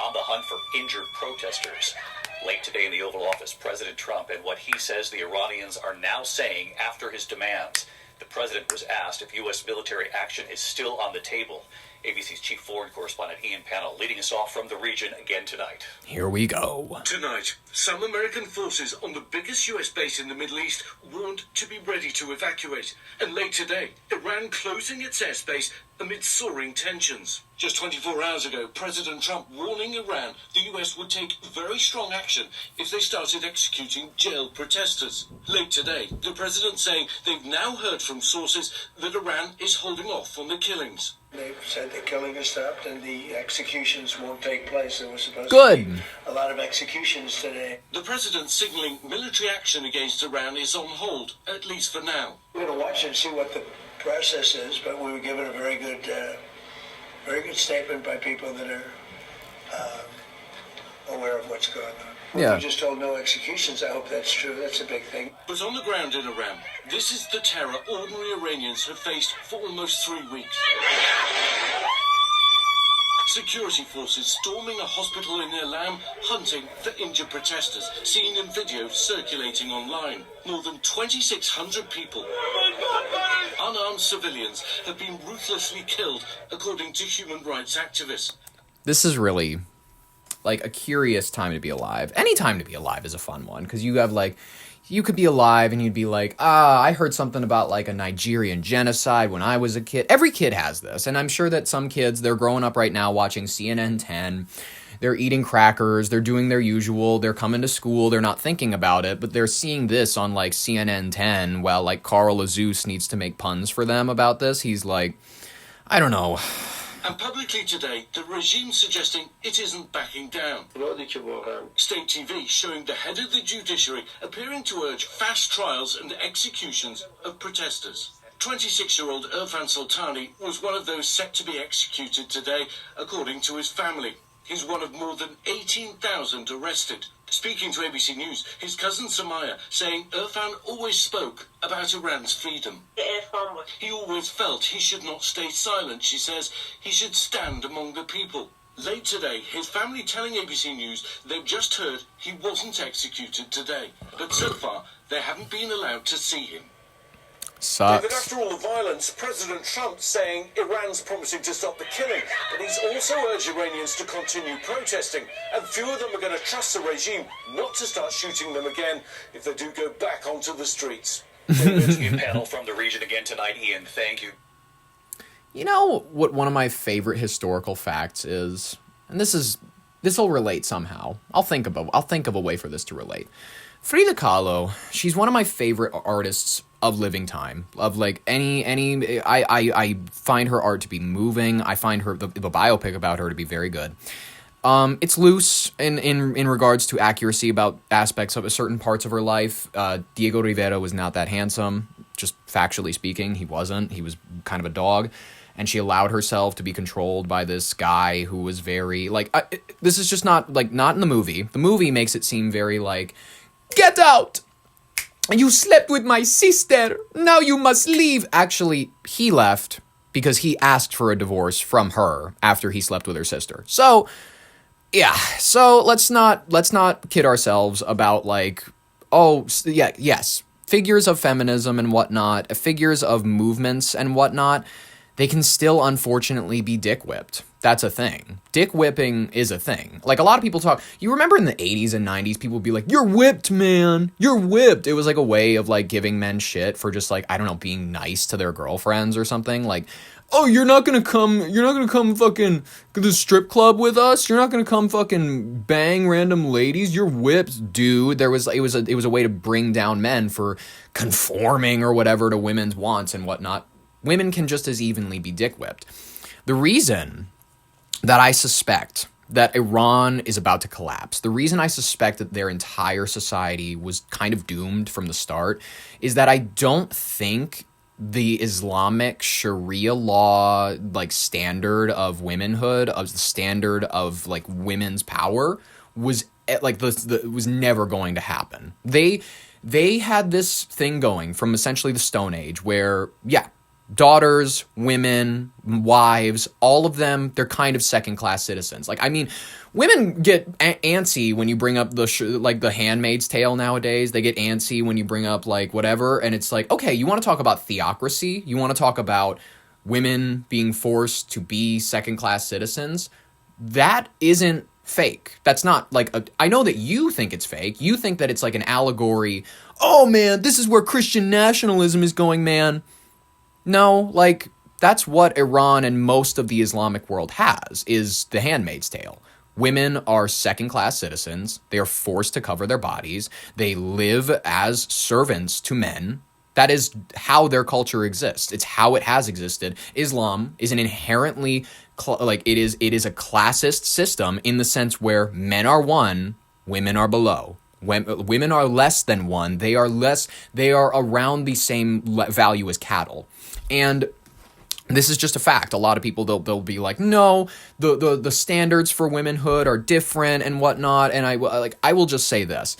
on the hunt for injured protesters. Late today in the Oval Office, President Trump and what he says the Iranians are now saying after his demands. The president was asked if U.S. military action is still on the table. ABC's chief foreign correspondent Ian Pannell leading us off from the region again tonight. Here we go. Tonight, some American forces on the biggest U.S. base in the Middle East warned to be ready to evacuate. And late today, Iran closing its airspace amid soaring tensions. Just 24 hours ago, President Trump warning Iran the U.S. would take very strong action if they started executing jailed protesters. Late today, the president saying they've now heard from sources that Iran is holding off on the killings. They've said the killing has stopped and the executions won't take place. There was supposed to be a lot of executions today. The president signaling military action against Iran is on hold, at least for now. We're going to watch and see what the process is, but we were given a very good statement by people that are aware of what's going on. Yeah. We just told no executions. I hope that's true. That's a big thing. But on the ground in Iran, this is the terror ordinary Iranians have faced for almost 3 weeks. Security forces storming a hospital in Ilam, hunting for injured protesters, seen in videos circulating online. More than 2,600 people, unarmed civilians, have been ruthlessly killed, according to human rights activists. This is really like a curious time to be alive. Any time to be alive is a fun one, because you have like, you could be alive and you'd be like, I heard something about like a Nigerian genocide when I was a kid. Every kid has this, and I'm sure that some kids, they're growing up right now watching CNN 10, they're eating crackers, they're doing their usual, they're coming to school, they're not thinking about it, but they're seeing this on like CNN 10 while like Carl Azus needs to make puns for them about this. He's like, I don't know. And publicly today, the regime suggesting it isn't backing down. State TV showing the head of the judiciary appearing to urge fast trials and executions of protesters. 26-year-old Irfan Sultani was one of those set to be executed today, according to his family. He's one of more than 18,000 arrested. Speaking to ABC News, his cousin Samaya saying Irfan always spoke about Iran's freedom. He always felt he should not stay silent, she says. He should stand among the people. Late today, his family telling ABC News they've just heard he wasn't executed today. But so far, they haven't been allowed to see him. Sucks. David, after all the violence, President Trump saying Iran's promising to stop the killing, but he's also urged Iranians to continue protesting, and few of them are going to trust the regime not to start shooting them again if they do go back onto the streets. Ian Pannell from the region again tonight. Ian, thank you. You know what one of my favorite historical facts is, and this will relate somehow. I'll think of a way for this to relate. Frida Kahlo, she's one of my favorite artists of living time. Of like I find her art to be moving. I find the biopic about her to be very good. It's loose in regards to accuracy about aspects of certain parts of her life. Diego Rivera was not that handsome, just factually speaking. He wasn't. He was kind of a dog. And she allowed herself to be controlled by this guy who was very, like, this is just not in the movie. The movie makes it seem very, like, get out! You slept with my sister! Now you must leave! Actually, he left because he asked for a divorce from her after he slept with her sister. So, yeah. So, let's not kid ourselves about, like, yes, figures of feminism and whatnot, figures of movements and whatnot. they can still unfortunately be dick whipped. That's a thing. Dick whipping is a thing. Like, a lot of people talk, you remember in the 80s and 90s, people would be like, "You're whipped, man. You're whipped." It was like a way of like giving men shit for just like, I don't know, being nice to their girlfriends or something. Like, "Oh, you're not gonna come fucking to the strip club with us? You're not gonna come fucking bang random ladies? You're whipped, dude." It was a way to bring down men for conforming or whatever to women's wants and whatnot. Women can just as evenly be dick whipped. The reason that I suspect that Iran is about to collapse, the reason I suspect that their entire society was kind of doomed from the start, is that I don't think the Islamic Sharia law, like, standard of womanhood, of the standard of like women's power, was like was never going to happen. They had this thing going from essentially the Stone Age where, yeah, daughters, women, wives, all of them, they're kind of second-class citizens. Like, I mean, women get antsy when you bring up the Handmaid's Tale nowadays. They get antsy when you bring up, like, whatever, and it's like, okay, you want to talk about theocracy? You want to talk about women being forced to be second-class citizens? That isn't fake. That's not, like, I know that you think it's fake. You think that it's, like, an allegory. "Oh, man, this is where Christian nationalism is going, man." No, like, that's what Iran and most of the Islamic world has, is the Handmaid's Tale. Women are second-class citizens. They are forced to cover their bodies. They live as servants to men. That is how their culture exists. It's how it has existed. Islam is an inherently, it is a classist system in the sense where men are one, women are below. Women are less than one. They are around the same value as cattle. And this is just a fact. A lot of people, they'll be like, "No, the standards for womanhood are different and whatnot." And I will just say this.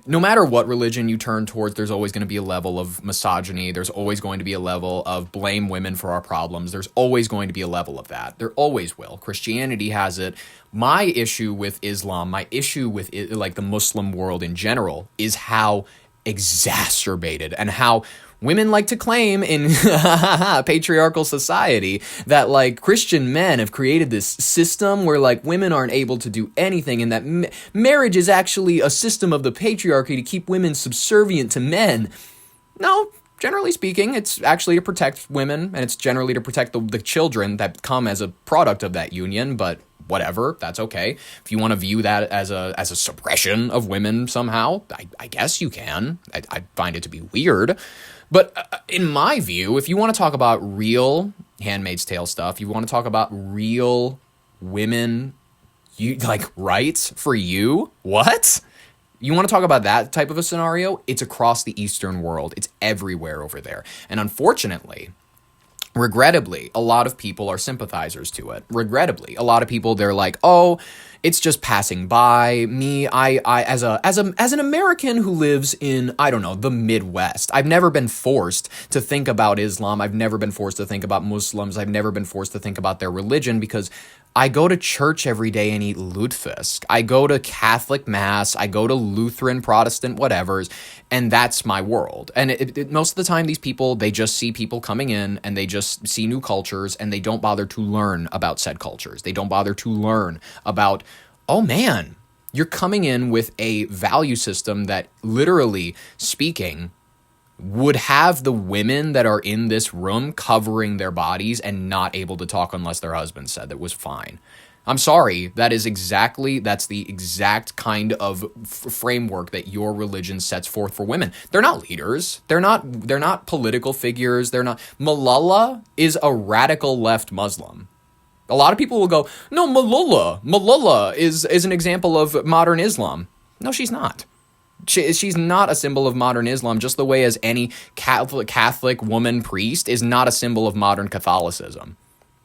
No matter what religion you turn towards, there's always going to be a level of misogyny. There's always going to be a level of blame women for our problems. There's always going to be a level of that. There always will. Christianity has it. My issue with Islam, my issue with like the Muslim world in general, is how exacerbated and how women like to claim in patriarchal society that, like, Christian men have created this system where, like, women aren't able to do anything, and that marriage is actually a system of the patriarchy to keep women subservient to men. No, generally speaking, it's actually to protect women, and it's generally to protect the children that come as a product of that union, but whatever, that's okay. If you want to view that as a suppression of women somehow, I guess you can. I find it to be weird. But in my view, if you want to talk about real Handmaid's Tale stuff, you want to talk about real women, rights for you, what? You want to talk about that type of a scenario? It's across the Eastern world. It's everywhere over there. And unfortunately, regrettably, a lot of people are sympathizers to it. Regrettably, a lot of people, they're like, "Oh, it's just passing by me. I as an American who lives in, I don't know, the Midwest, I've never been forced to think about Islam. I've never been forced to think about Muslims. I've never been forced to think about their religion because I go to church every day and eat lutefisk. I go to Catholic Mass. I go to Lutheran, Protestant, whatevers, and that's my world." And most of the time, these people, they just see people coming in and they just see new cultures and they don't bother to learn about said cultures. They don't bother to learn about, oh man, you're coming in with a value system that, literally speaking, would have the women that are in this room covering their bodies and not able to talk unless their husband said that was fine. I'm sorry, that's the exact kind of framework that your religion sets forth for women. They're not leaders. They're not political figures. Malala is a radical left Muslim. A lot of people will go, "No, Malala is an example of modern Islam." No, she's not. She's not a symbol of modern Islam, just the way as any Catholic woman priest is not a symbol of modern Catholicism.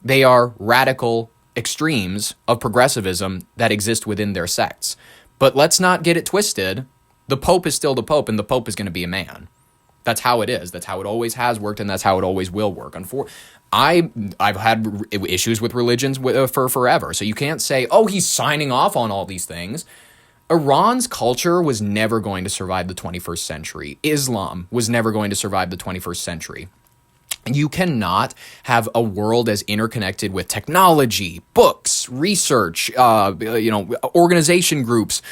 They are radical extremes of progressivism that exist within their sects. But let's not get it twisted. The Pope is still the Pope, and the Pope is going to be a man. That's how it is. That's how it always has worked, and that's how it always will work. I've had issues with religions for forever, so you can't say, "Oh, he's signing off on all these things." Iran's culture was never going to survive the 21st century. Islam was never going to survive the 21st century. You cannot have a world as interconnected with technology, books, research, organization groups,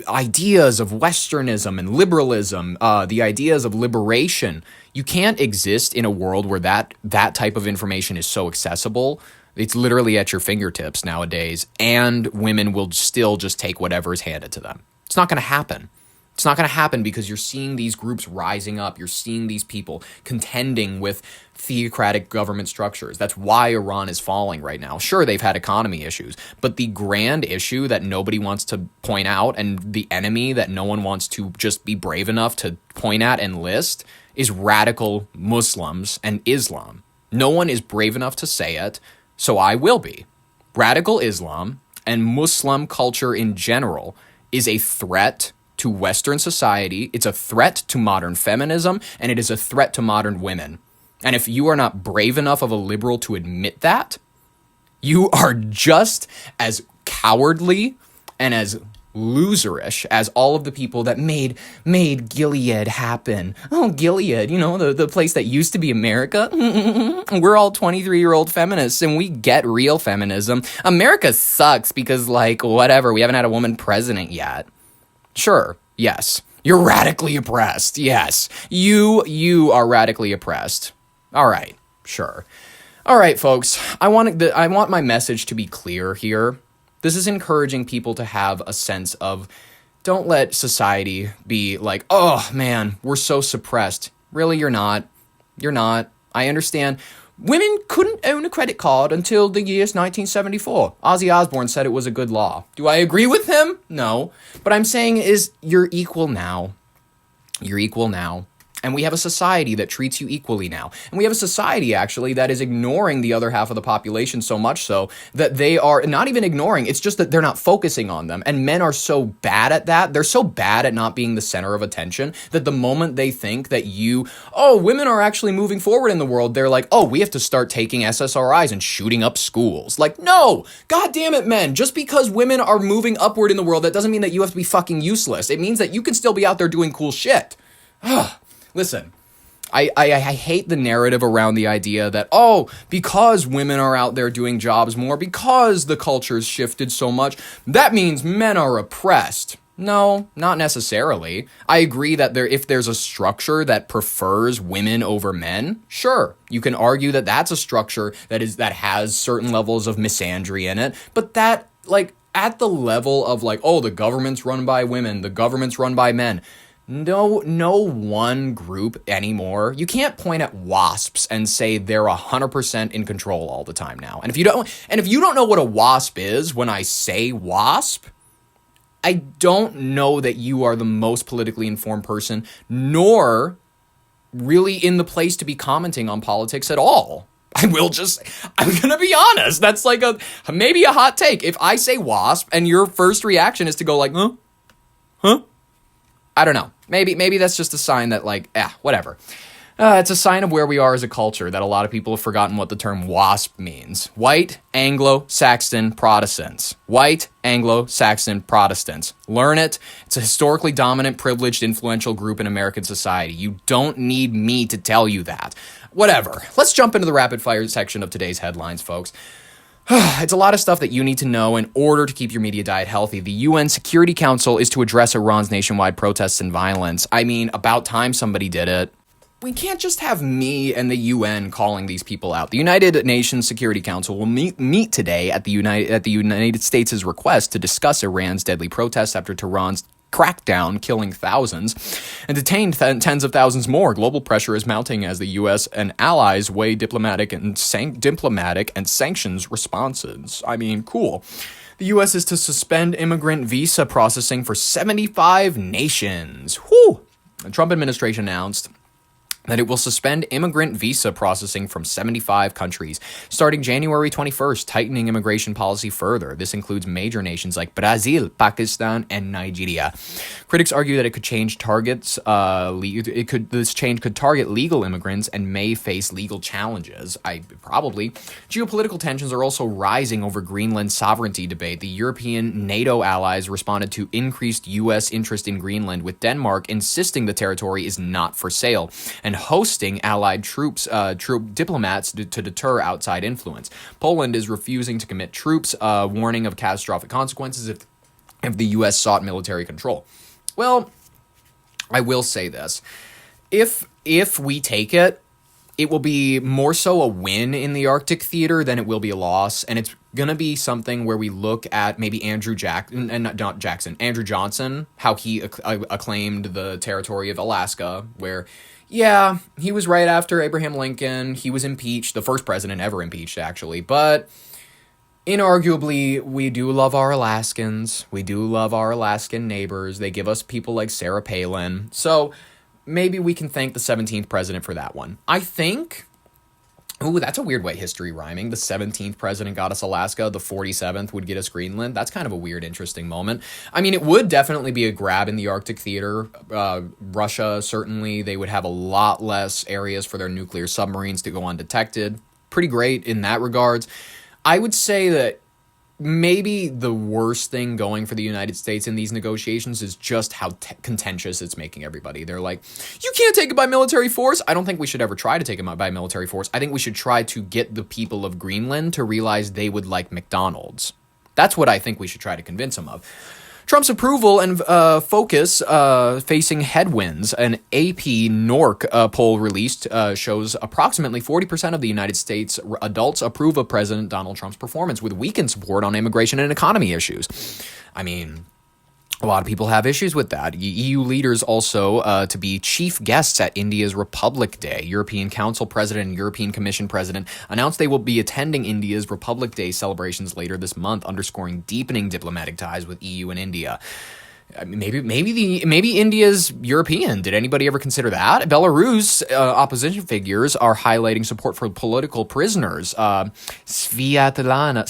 ideas of Westernism and liberalism, the ideas of liberation. You can't exist in a world where that type of information is so accessible. It's literally at your fingertips nowadays, and women will still just take whatever is handed to them. It's not going to happen. It's not going to happen because you're seeing these groups rising up. You're seeing these people contending with theocratic government structures. That's why Iran is falling right now. Sure, they've had economy issues, but the grand issue that nobody wants to point out and the enemy that no one wants to just be brave enough to point at and list is radical Muslims and Islam. No one is brave enough to say it, so I will be. Radical Islam and Muslim culture in general is a threat to Western society, it's a threat to modern feminism, and it is a threat to modern women. And if you are not brave enough of a liberal to admit that, you are just as cowardly and as loserish as all of the people that made Gilead happen. Oh, Gilead, the place that used to be America. We're all 23-year-old feminists, and we get real feminism. America sucks because, whatever, we haven't had a woman president yet. Sure, yes. You're radically oppressed. Yes. You are radically oppressed. All right, sure. All right, folks. I want my message to be clear here. This is encouraging people to have a sense of don't let society be like, "Oh, man, we're so suppressed." Really, you're not. You're not. I understand. Women couldn't own a credit card until the year 1974. Ozzy Osbourne said it was a good law. Do I agree with him? No. But I'm saying is you're equal now. You're equal now. And we have a society that treats you equally now. And we have a society, actually, that is ignoring the other half of the population so much so that they are not even ignoring. It's just that they're not focusing on them. And men are so bad at that. They're so bad at not being the center of attention that the moment they think that women are actually moving forward in the world, they're like, oh, we have to start taking SSRIs and shooting up schools. Like, no, God damn it, men. Just because women are moving upward in the world, that doesn't mean that you have to be fucking useless. It means that you can still be out there doing cool shit. Listen, I hate the narrative around the idea that, because women are out there doing jobs more, because the culture's shifted so much, that means men are oppressed. No, not necessarily. I agree that if there's a structure that prefers women over men, sure, you can argue that that's a structure that has certain levels of misandry in it, but that, at the level of the government's run by women, the government's run by men. No one group anymore. You can't point at WASPs and say they're 100% in control all the time now. And if you don't know what a WASP is when I say WASP, I don't know that you are the most politically informed person, nor really in the place to be commenting on politics at all. I'm going to be honest. That's maybe a hot take. If I say WASP and your first reaction is to go huh? I don't know. Maybe that's just a sign that whatever. It's a sign of where we are as a culture that a lot of people have forgotten what the term WASP means. White Anglo-Saxon Protestants. White Anglo-Saxon Protestants. Learn it. It's a historically dominant, privileged, influential group in American society. You don't need me to tell you that. Whatever. Let's jump into the rapid fire section of today's headlines, folks. It's a lot of stuff that you need to know in order to keep your media diet healthy. The UN Security Council is to address Iran's nationwide protests and violence. I mean, about time somebody did it. We can't just have me and the UN calling these people out. The United Nations Security Council will meet today at the United States' request to discuss Iran's deadly protests after Tehran's crackdown, killing thousands, and detained tens of thousands more. Global pressure is mounting as the U.S. and allies weigh diplomatic and sanctions responses. I mean, cool. The U.S. is to suspend immigrant visa processing for 75 nations. Whew! The Trump administration announced that it will suspend immigrant visa processing from 75 countries starting January 21st, tightening immigration policy further. This includes major nations like Brazil, Pakistan, and Nigeria. Critics argue that it could change targets. This change could target legal immigrants and may face legal challenges. Probably. Geopolitical tensions are also rising over Greenland's sovereignty debate. The European NATO allies responded to increased U.S. interest in Greenland, with Denmark insisting the territory is not for sale, and hosting allied diplomats to deter outside influence. Poland is refusing to commit troops, warning of catastrophic consequences if the U.S. sought military control. Well, I will say this. If we take it, it will be more so a win in the Arctic theater than it will be a loss, and it's going to be something where we look at maybe Andrew Johnson, how he acclaimed the territory of Alaska, where, yeah, he was right after Abraham Lincoln, he was impeached, the first president ever impeached, actually, but inarguably, we do love our Alaskans, we do love our Alaskan neighbors, they give us people like Sarah Palin, so maybe we can thank the 17th president for that one. I think... Ooh, that's a weird way history rhyming. The 17th president got us Alaska. The 47th would get us Greenland. That's kind of a weird, interesting moment. I mean, it would definitely be a grab in the Arctic theater. Russia, certainly, they would have a lot less areas for their nuclear submarines to go undetected. Pretty great in that regards. I would say that maybe the worst thing going for the United States in these negotiations is just how contentious it's making everybody. They're like, you can't take it by military force. I don't think we should ever try to take it by military force. I think we should try to get the people of Greenland to realize they would like McDonald's. That's what I think we should try to convince them of. Trump's approval and focus facing headwinds. An AP NORC poll released shows approximately 40% of the United States adults approve of President Donald Trump's performance, with weakened support on immigration and economy issues. I mean, a lot of people have issues with that. EU leaders also to be chief guests at India's Republic Day. European Council President and European Commission President announced they will be attending India's Republic Day celebrations later this month, underscoring deepening diplomatic ties with EU and India. Maybe India's European. Did anybody ever consider that? Belarus opposition figures are highlighting support for political prisoners. Sviatlana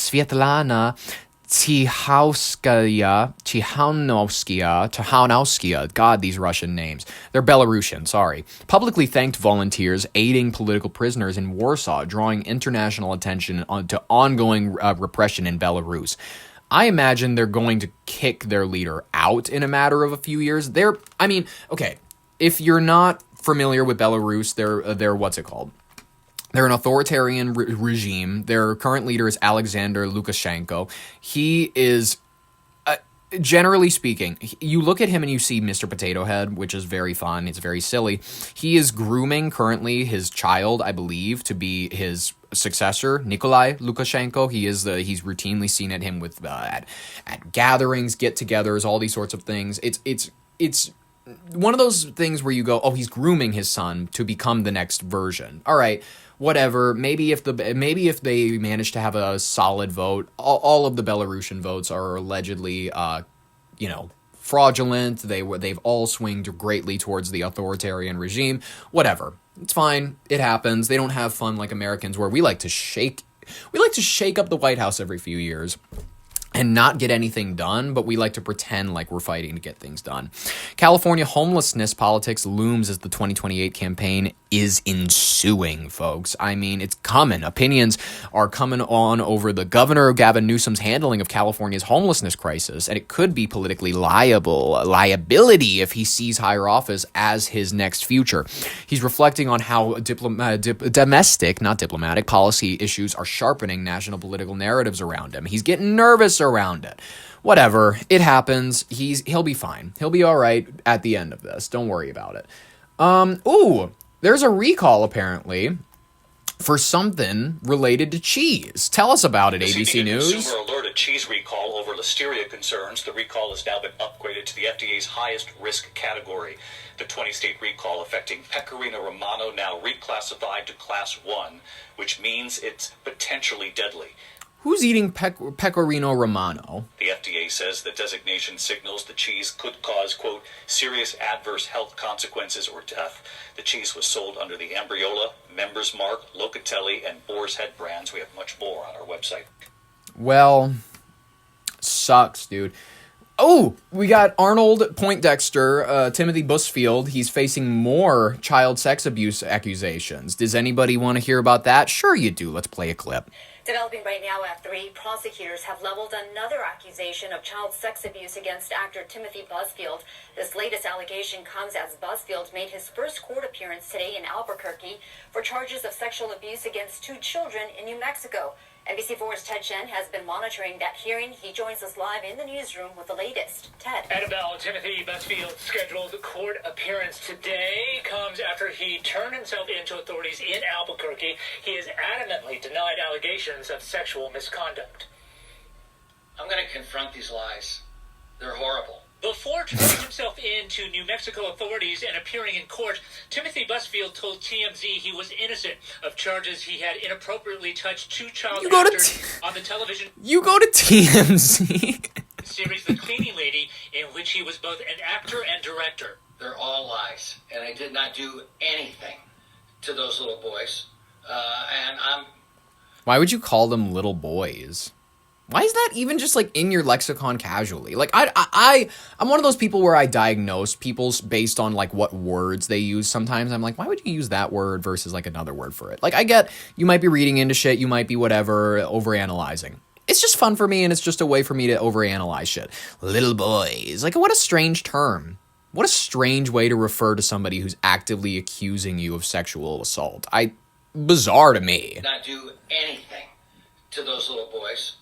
Tihanovskaya, God, these Russian names. They're Belarusian, sorry. Publicly thanked volunteers aiding political prisoners in Warsaw, drawing international attention to ongoing repression in Belarus. I imagine they're going to kick their leader out in a matter of a few years. If you're not familiar with Belarus, they're what's it called? They're an authoritarian regime. Their current leader is Alexander Lukashenko. He is, generally speaking, you look at him and you see Mr. Potato Head, which is very fun. It's very silly. He is grooming currently his child, I believe, to be his successor, Nikolai Lukashenko. He's routinely seen at him with at gatherings, get-togethers, all these sorts of things. It's one of those things where you go, oh, he's grooming his son to become the next version. All right. Whatever. Maybe if they manage to have a solid vote, all of the Belarusian votes are allegedly, fraudulent. They've all swinged greatly towards the authoritarian regime. Whatever. It's fine. It happens. They don't have fun like Americans, where we like to shake up the White House every few years and not get anything done, but we like to pretend like we're fighting to get things done. California homelessness politics looms as the 2028 campaign is ensuing, folks. I mean, it's coming. Opinions are coming on over the Governor Gavin Newsom's handling of California's homelessness crisis, and it could be politically liability if he sees higher office as his next future. He's reflecting on how domestic, not diplomatic, policy issues are sharpening national political narratives around him. He's getting nervous around it. Whatever, it happens. He'll be fine. He'll be all right at the end of this. Don't worry about it. There's a recall apparently for something related to cheese. Tell us about it, ABC News. Consumer alert: a cheese recall over listeria concerns. The recall has now been upgraded to the FDA's highest risk category. The 20-state recall affecting Pecorino Romano now reclassified to Class 1, which means it's potentially deadly. Who's eating Pecorino Romano? The FDA says the designation signals the cheese could cause, quote, serious adverse health consequences or death. The cheese was sold under the Embriola, Members Mark, Locatelli, and Boar's Head brands. We have much more on our website. Well, sucks, dude. Oh, we got Arnold Poindexter, Timothy Busfield. He's facing more child sex abuse accusations. Does anybody want to hear about that? Sure you do. Let's play a clip. Developing right now at 3, prosecutors have leveled another accusation of child sex abuse against actor Timothy Busfield. This latest allegation comes as Busfield made his first court appearance today in Albuquerque for charges of sexual abuse against 2 children in New Mexico. NBC4's Ted Chen has been monitoring that hearing. He joins us live in the newsroom with the latest. Ted. Annabelle, Timothy Busfield's scheduled court appearance today comes after he turned himself in to authorities in Albuquerque. He has adamantly denied allegations of sexual misconduct. I'm going to confront these lies. They're horrible. Before turning himself in to New Mexico authorities and appearing in court, Timothy Busfield told TMZ he was innocent of charges he had inappropriately touched 2 child actors on the television. You go to TMZ. Series The Cleaning Lady, in which he was both an actor and director. They're all lies, and I did not do anything to those little boys. Why would you call them little boys? Why is that even just like in your lexicon casually? Like I'm one of those people where I diagnose people based on like what words they use. Sometimes I'm like, why would you use that word versus like another word for it? Like I get you might be reading into shit, you might be whatever, overanalyzing. It's just fun for me, and it's just a way for me to overanalyze shit. Little boys, like what a strange term. What a strange way to refer to somebody who's actively accusing you of sexual assault. Bizarre to me. Not do anything to those little boys.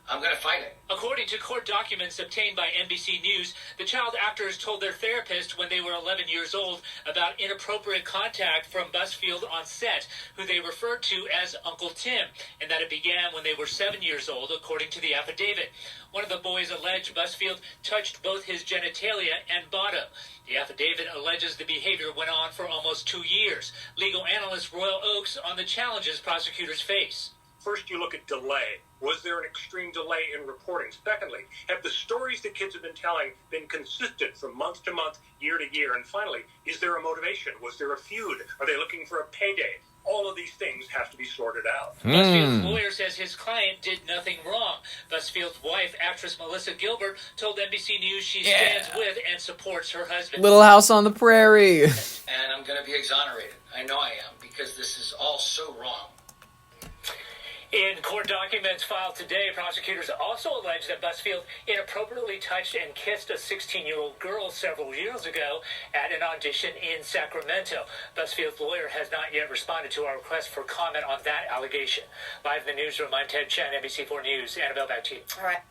I'm going to fight it. According to court documents obtained by NBC News, the child actors told their therapist when they were 11 years old about inappropriate contact from Busfield on set, who they referred to as Uncle Tim, and that it began when they were 7 years old, according to the affidavit. One of the boys alleged Busfield touched both his genitalia and bottom. The affidavit alleges the behavior went on for almost 2 years. Legal analyst Royal Oakes on the challenges prosecutors face. First, you look at delay. Was there an extreme delay in reporting? Secondly, have the stories that kids have been telling been consistent from month to month, year to year? And finally, is there a motivation? Was there a feud? Are they looking for a payday? All of these things have to be sorted out. Busfield's lawyer says his client did nothing wrong. Busfield's wife, actress Melissa Gilbert, told NBC News she stands with and supports her husband. Little House on the Prairie. And I'm going to be exonerated. I know I am, because this is all so wrong. In court documents filed today, prosecutors also allege that Busfield inappropriately touched and kissed a 16-year-old girl several years ago at an audition in Sacramento. Busfield's lawyer has not yet responded to our request for comment on that allegation. Live in the newsroom, I'm Ted Chen, NBC4 News. Annabelle, back to you. All right.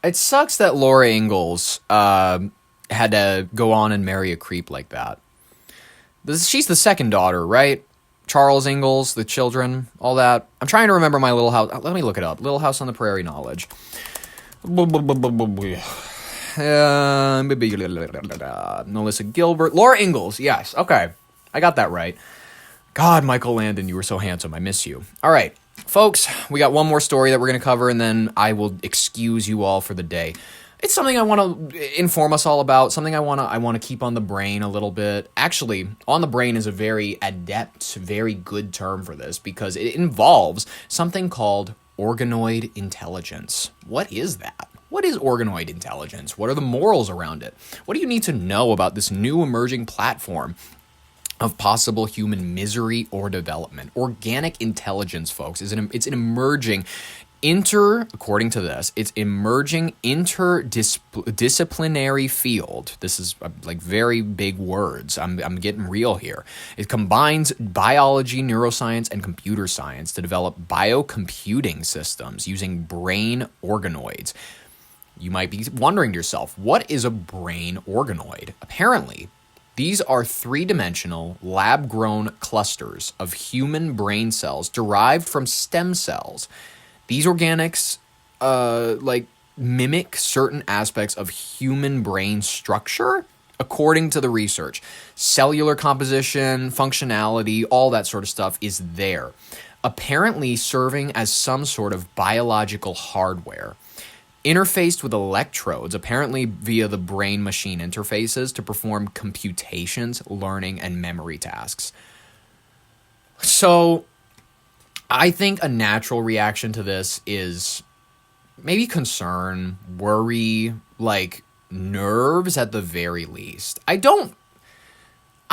It sucks that Laura Ingalls had to go on and marry a creep like that. She's the second daughter, right? Charles Ingalls, the children, all that. I'm trying to remember my Little House. Let me look it up. Little House on the Prairie knowledge. Melissa Gilbert. Laura Ingalls. Yes. Okay. I got that right. God, Michael Landon, you were so handsome. I miss you. All right. Folks, we got one more story that we're going to cover, and then I will excuse you all for the day. It's something I want to inform us all about, something I want to keep on the brain a little bit. Actually, on the brain is a very adept, very good term for this because it involves something called organoid intelligence. What is that? What is organoid intelligence? What are the morals around it? What do you need to know about this new emerging platform of possible human misery or development? Organic intelligence, folks, it's an emerging according to this, it's emerging interdisciplinary field. This is like very big words. I'm getting real here. It combines biology, neuroscience, and computer science to develop biocomputing systems using brain organoids. You might be wondering to yourself, what is a brain organoid? Apparently, these are 3-dimensional, lab-grown clusters of human brain cells derived from stem cells. These organics, mimic certain aspects of human brain structure, according to the research. Cellular composition, functionality, all that sort of stuff is there. Apparently serving as some sort of biological hardware. Interfaced with electrodes, apparently via the brain-machine interfaces to perform computations, learning, and memory tasks. So I think a natural reaction to this is maybe concern, worry, like nerves at the very least. I don't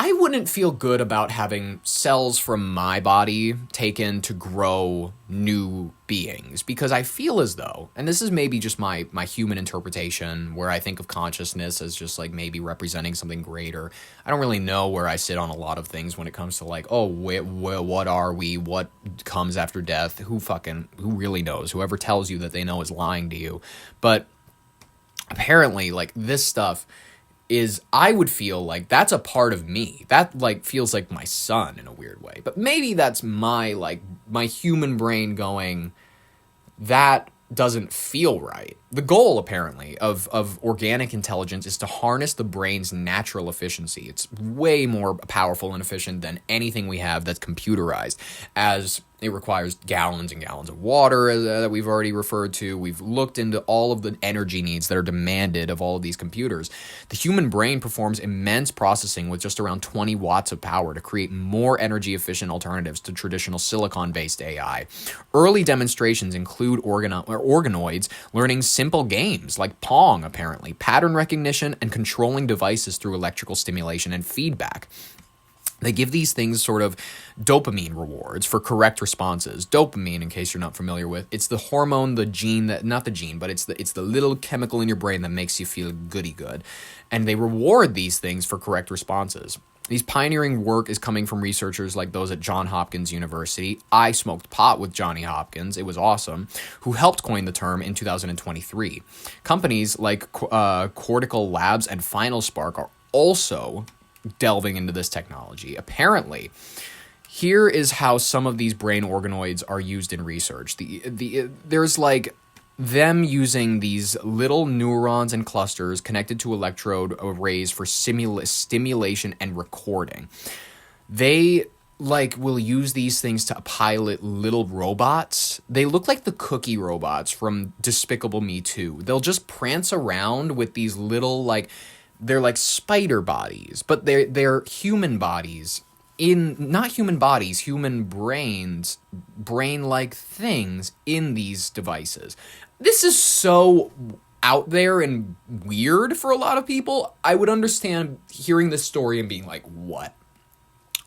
I wouldn't feel good about having cells from my body taken to grow new beings, because I feel as though, and this is maybe just my human interpretation, where I think of consciousness as just like maybe representing something greater. I don't really know where I sit on a lot of things when it comes to like, oh, what are we? What comes after death? Who really knows? Whoever tells you that they know is lying to you. But apparently, like, this stuff is, I would feel like that's a part of me. That, like, feels like my son in a weird way. But maybe that's my human brain going, that doesn't feel right. The goal, apparently, of organic intelligence is to harness the brain's natural efficiency. It's way more powerful and efficient than anything we have that's computerized, as it requires gallons and gallons of water that we've already referred to. We've looked into all of the energy needs that are demanded of all of these computers. The human brain performs immense processing with just around 20 watts of power to create more energy-efficient alternatives to traditional silicon-based AI. Early demonstrations include organoids learning simple games like Pong, apparently, pattern recognition, and controlling devices through electrical stimulation and feedback. They give these things sort of dopamine rewards for correct responses. Dopamine, in case you're not familiar with, it's the hormone, the gene that, not the gene, but it's the little chemical in your brain that makes you feel goody good. And they reward these things for correct responses. These pioneering work is coming from researchers like those at Johns Hopkins University. I smoked pot with Johnny Hopkins. It was awesome. Who helped coin the term in 2023. Companies like Cortical Labs and Final Spark are also delving into this technology. Apparently, here is how some of these brain organoids are used in research. There's like them using these little neurons and clusters connected to electrode arrays for stimulation and recording. They will use these things to pilot little robots. They look like the cookie robots from Despicable Me 2. They'll just prance around with these little they're like spider bodies, but they're human bodies not human bodies, human brains, brain-like things in these devices. This is so out there and weird for a lot of people. I would understand hearing this story and being like, what?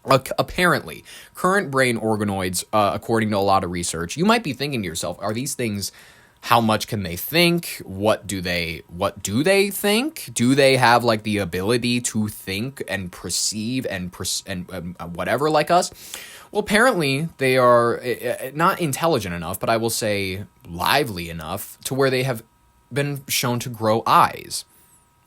Apparently, current brain organoids, according to a lot of research, you might be thinking to yourself, are these things, how much can they think? What do they think? Do they have like the ability to think and perceive and whatever like us? Well, apparently they are not intelligent enough, but I will say lively enough to where they have been shown to grow eyes.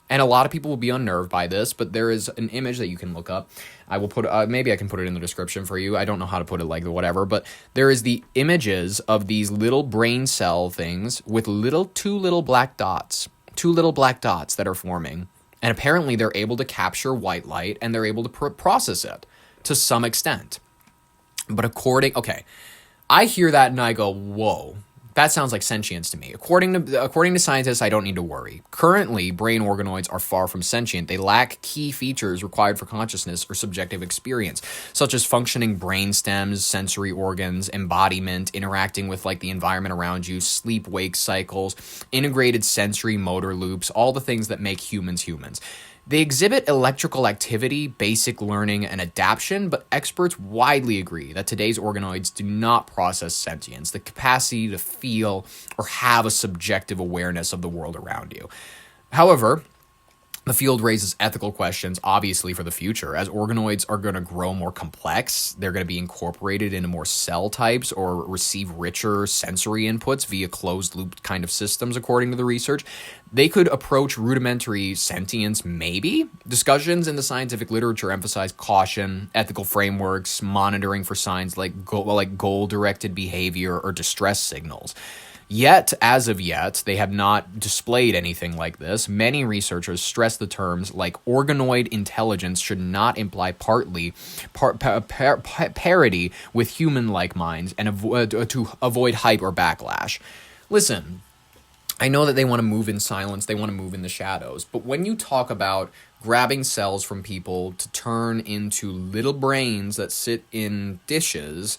And a lot of people will be unnerved by this, but there is an image that you can look up. I will put, maybe I can put it in the description for you. I don't know how to put it whatever, but there is the images of these little brain cell things with two little black dots that are forming. And apparently they're able to capture white light and they're able to process it to some extent. But okay, I hear that and I go, whoa. That sounds like sentience to me. According to scientists, I don't need to worry. Currently, brain organoids are far from sentient. They lack key features required for consciousness or subjective experience, such as functioning brain stems, sensory organs, embodiment, interacting with the environment around you, sleep-wake cycles, integrated sensory motor loops, all the things that make humans humans. They exhibit electrical activity, basic learning, and adaptation, but experts widely agree that today's organoids do not process sentience, the capacity to feel or have a subjective awareness of the world around you. However, the field raises ethical questions, obviously, for the future. As organoids are going to grow more complex, they're going to be incorporated into more cell types or receive richer sensory inputs via closed-loop kind of systems, according to the research. They could approach rudimentary sentience, maybe. Discussions in the scientific literature emphasize caution, ethical frameworks, monitoring for signs like goal-directed behavior or distress signals. Yet, as of yet, they have not displayed anything like this. Many researchers stress the terms like organoid intelligence should not imply parity with human-like minds and to avoid hype or backlash. Listen, I know that they want to move in silence, they want to move in the shadows, but when you talk about grabbing cells from people to turn into little brains that sit in dishes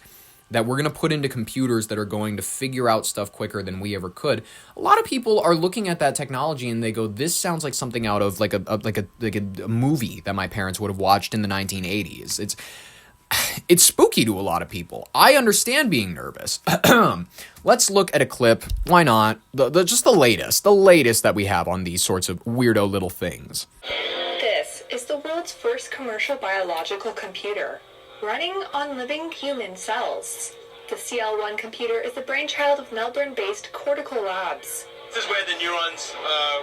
that we're going to put into computers that are going to figure out stuff quicker than we ever could. A lot of people are looking at that technology and they go, this sounds like something out of like a movie that my parents would have watched in the 1980s. It's spooky to a lot of people. I understand being nervous. Let's look at a clip. Why not? Just the latest that we have on these sorts of weirdo little things. This is the world's first commercial biological computer, running on living human cells. The CL1 computer is the brainchild of Melbourne-based Cortical Labs. This is where the neurons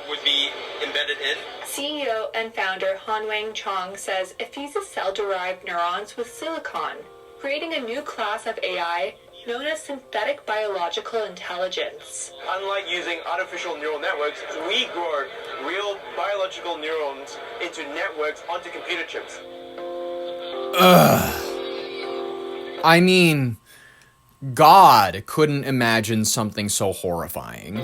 would be embedded in. CEO and founder Han-Wang Chong says it fuses cell-derived neurons with silicon, creating a new class of AI known as synthetic biological intelligence. Unlike using artificial neural networks, we grow real biological neurons into networks onto computer chips. I mean, God couldn't imagine something so horrifying.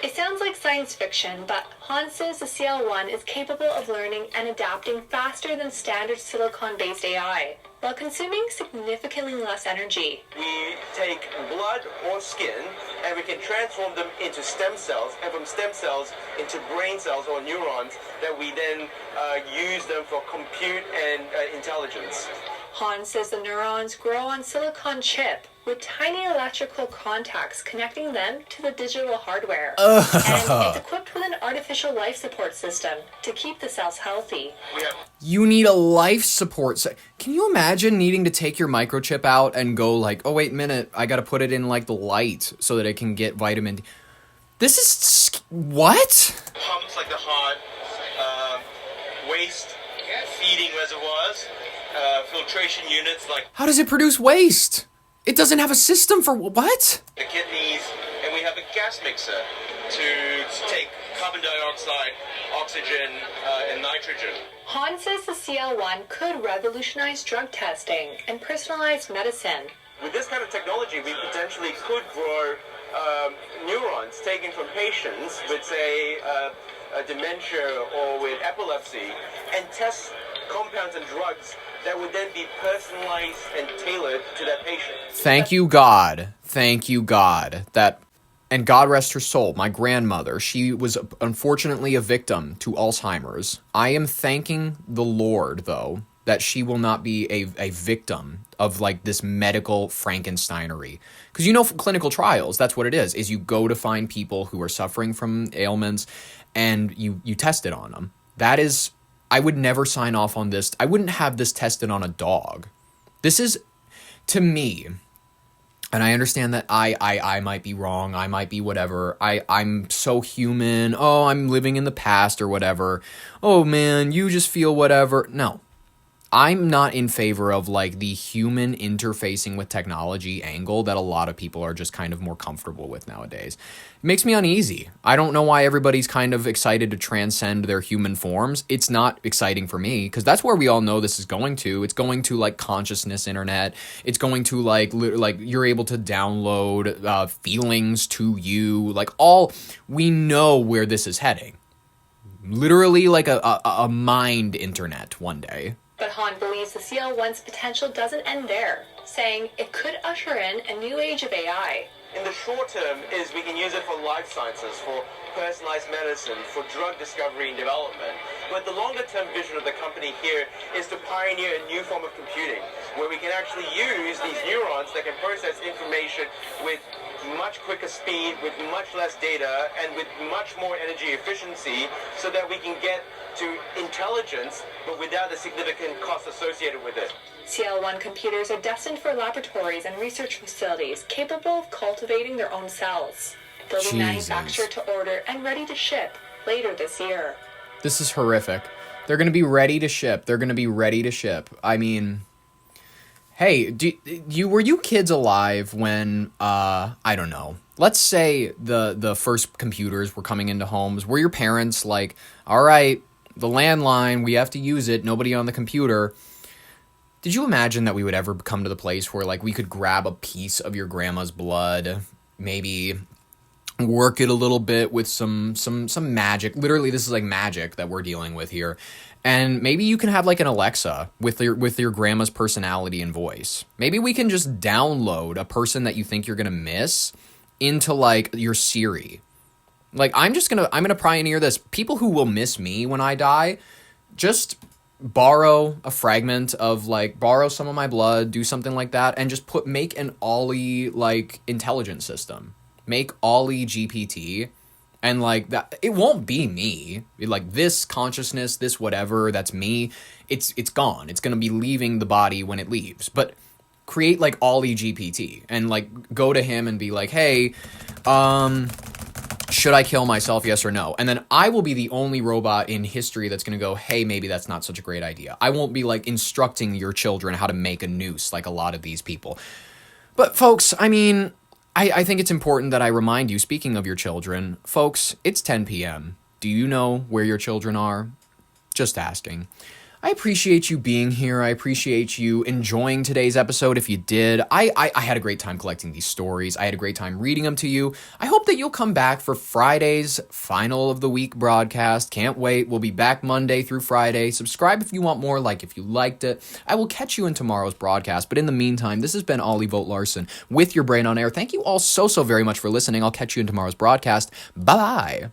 It sounds like science fiction, but Han says the CL1 is capable of learning and adapting faster than standard silicon-based AI, while consuming significantly less energy. We take blood or skin and we can transform them into stem cells, and from stem cells into brain cells or neurons that we then use them for compute and intelligence. Han says the neurons grow on silicon chip with tiny electrical contacts connecting them to the digital hardware. And it's equipped with an artificial life support system to keep the cells healthy. You need a life support. Can you imagine needing to take your microchip out and go like, oh, wait a minute, I got to put it in like the light so that it can get vitamin D. This is... what? Pumps like the heart, waste feeding reservoirs, filtration units like... How does it produce waste? It doesn't have a system for what? The kidneys, and we have a gas mixer to take carbon dioxide, oxygen, and nitrogen. Han says the CL1 could revolutionize drug testing and personalized medicine. With this kind of technology, we potentially could grow neurons taken from patients with, say, dementia or with epilepsy, and test compounds and drugs that would then be personalized and tailored to that patient. Thank you, God. Thank you, God. And God rest her soul, my grandmother, she was unfortunately a victim to Alzheimer's. I am thanking the Lord, though, that she will not be a victim of like this medical Frankensteinery. Because you know, clinical trials, that's what it is you go to find people who are suffering from ailments and you test it on them. That is... I would never sign off on this. I wouldn't have this tested on a dog. This is, to me, and I understand that I might be wrong. I might be whatever. I'm so human. Oh, I'm living in the past or whatever. Oh, man, you just feel whatever. No. I'm not in favor of like the human interfacing with technology angle that a lot of people are just kind of more comfortable with nowadays. It makes me uneasy. I don't know why everybody's kind of excited to transcend their human forms. It's not exciting for me because that's where we all know this is going to. It's going to like consciousness internet. It's going to like you're able to download feelings to you. Like all we know where this is heading. Literally like a mind internet one day. But Han believes the CL1's potential doesn't end there, saying it could usher in a new age of AI. In the short term is we can use it for life sciences, for personalized medicine, for drug discovery and development. But the longer term vision of the company here is to pioneer a new form of computing, where we can actually use these neurons that can process information with much quicker speed, with much less data, and with much more energy efficiency, so that we can get to intelligence, but without the significant cost associated with it. CL1 computers are destined for laboratories and research facilities capable of cultivating their own cells. They'll be manufactured to order and ready to ship later this year. This is horrific. They're going to be ready to ship. I mean... Hey, were you kids alive when, I don't know, let's say the first computers were coming into homes? Were your parents like, all right, the landline, we have to use it, nobody on the computer? Did you imagine that we would ever come to the place where like we could grab a piece of your grandma's blood, maybe work it a little bit with some magic? Literally, this is like magic that we're dealing with here. And maybe you can have like an Alexa with your grandma's personality and voice. Maybe we can just download a person that you think you're going to miss into like your Siri. Like I'm going to pioneer this. People who will miss me when I die, just borrow a fragment of like, borrow some of my blood, do something like that, and just make an Ollie like intelligence system. Make Ollie GPT. And like that, it won't be me. Like this consciousness, this whatever, that's me. It's gone. It's gonna be leaving the body when it leaves. But create like Ollie GPT and like go to him and be like, hey, should I kill myself? Yes or no? And then I will be the only robot in history that's gonna go, hey, maybe that's not such a great idea. I won't be like instructing your children how to make a noose like a lot of these people. But folks, I mean, I think it's important that I remind you, speaking of your children, folks, it's 10 p.m. Do you know where your children are? Just asking. I appreciate you being here. I appreciate you enjoying today's episode. If you did, I had a great time collecting these stories. I had a great time reading them to you. I hope that you'll come back for Friday's final of the week broadcast. Can't wait. We'll be back Monday through Friday. Subscribe if you want more, like if you liked it. I will catch you in tomorrow's broadcast. But in the meantime, this has been Ollie Vogt Larson with your Brain on Air. Thank you all so very much for listening. I'll catch you in tomorrow's broadcast. Bye-bye.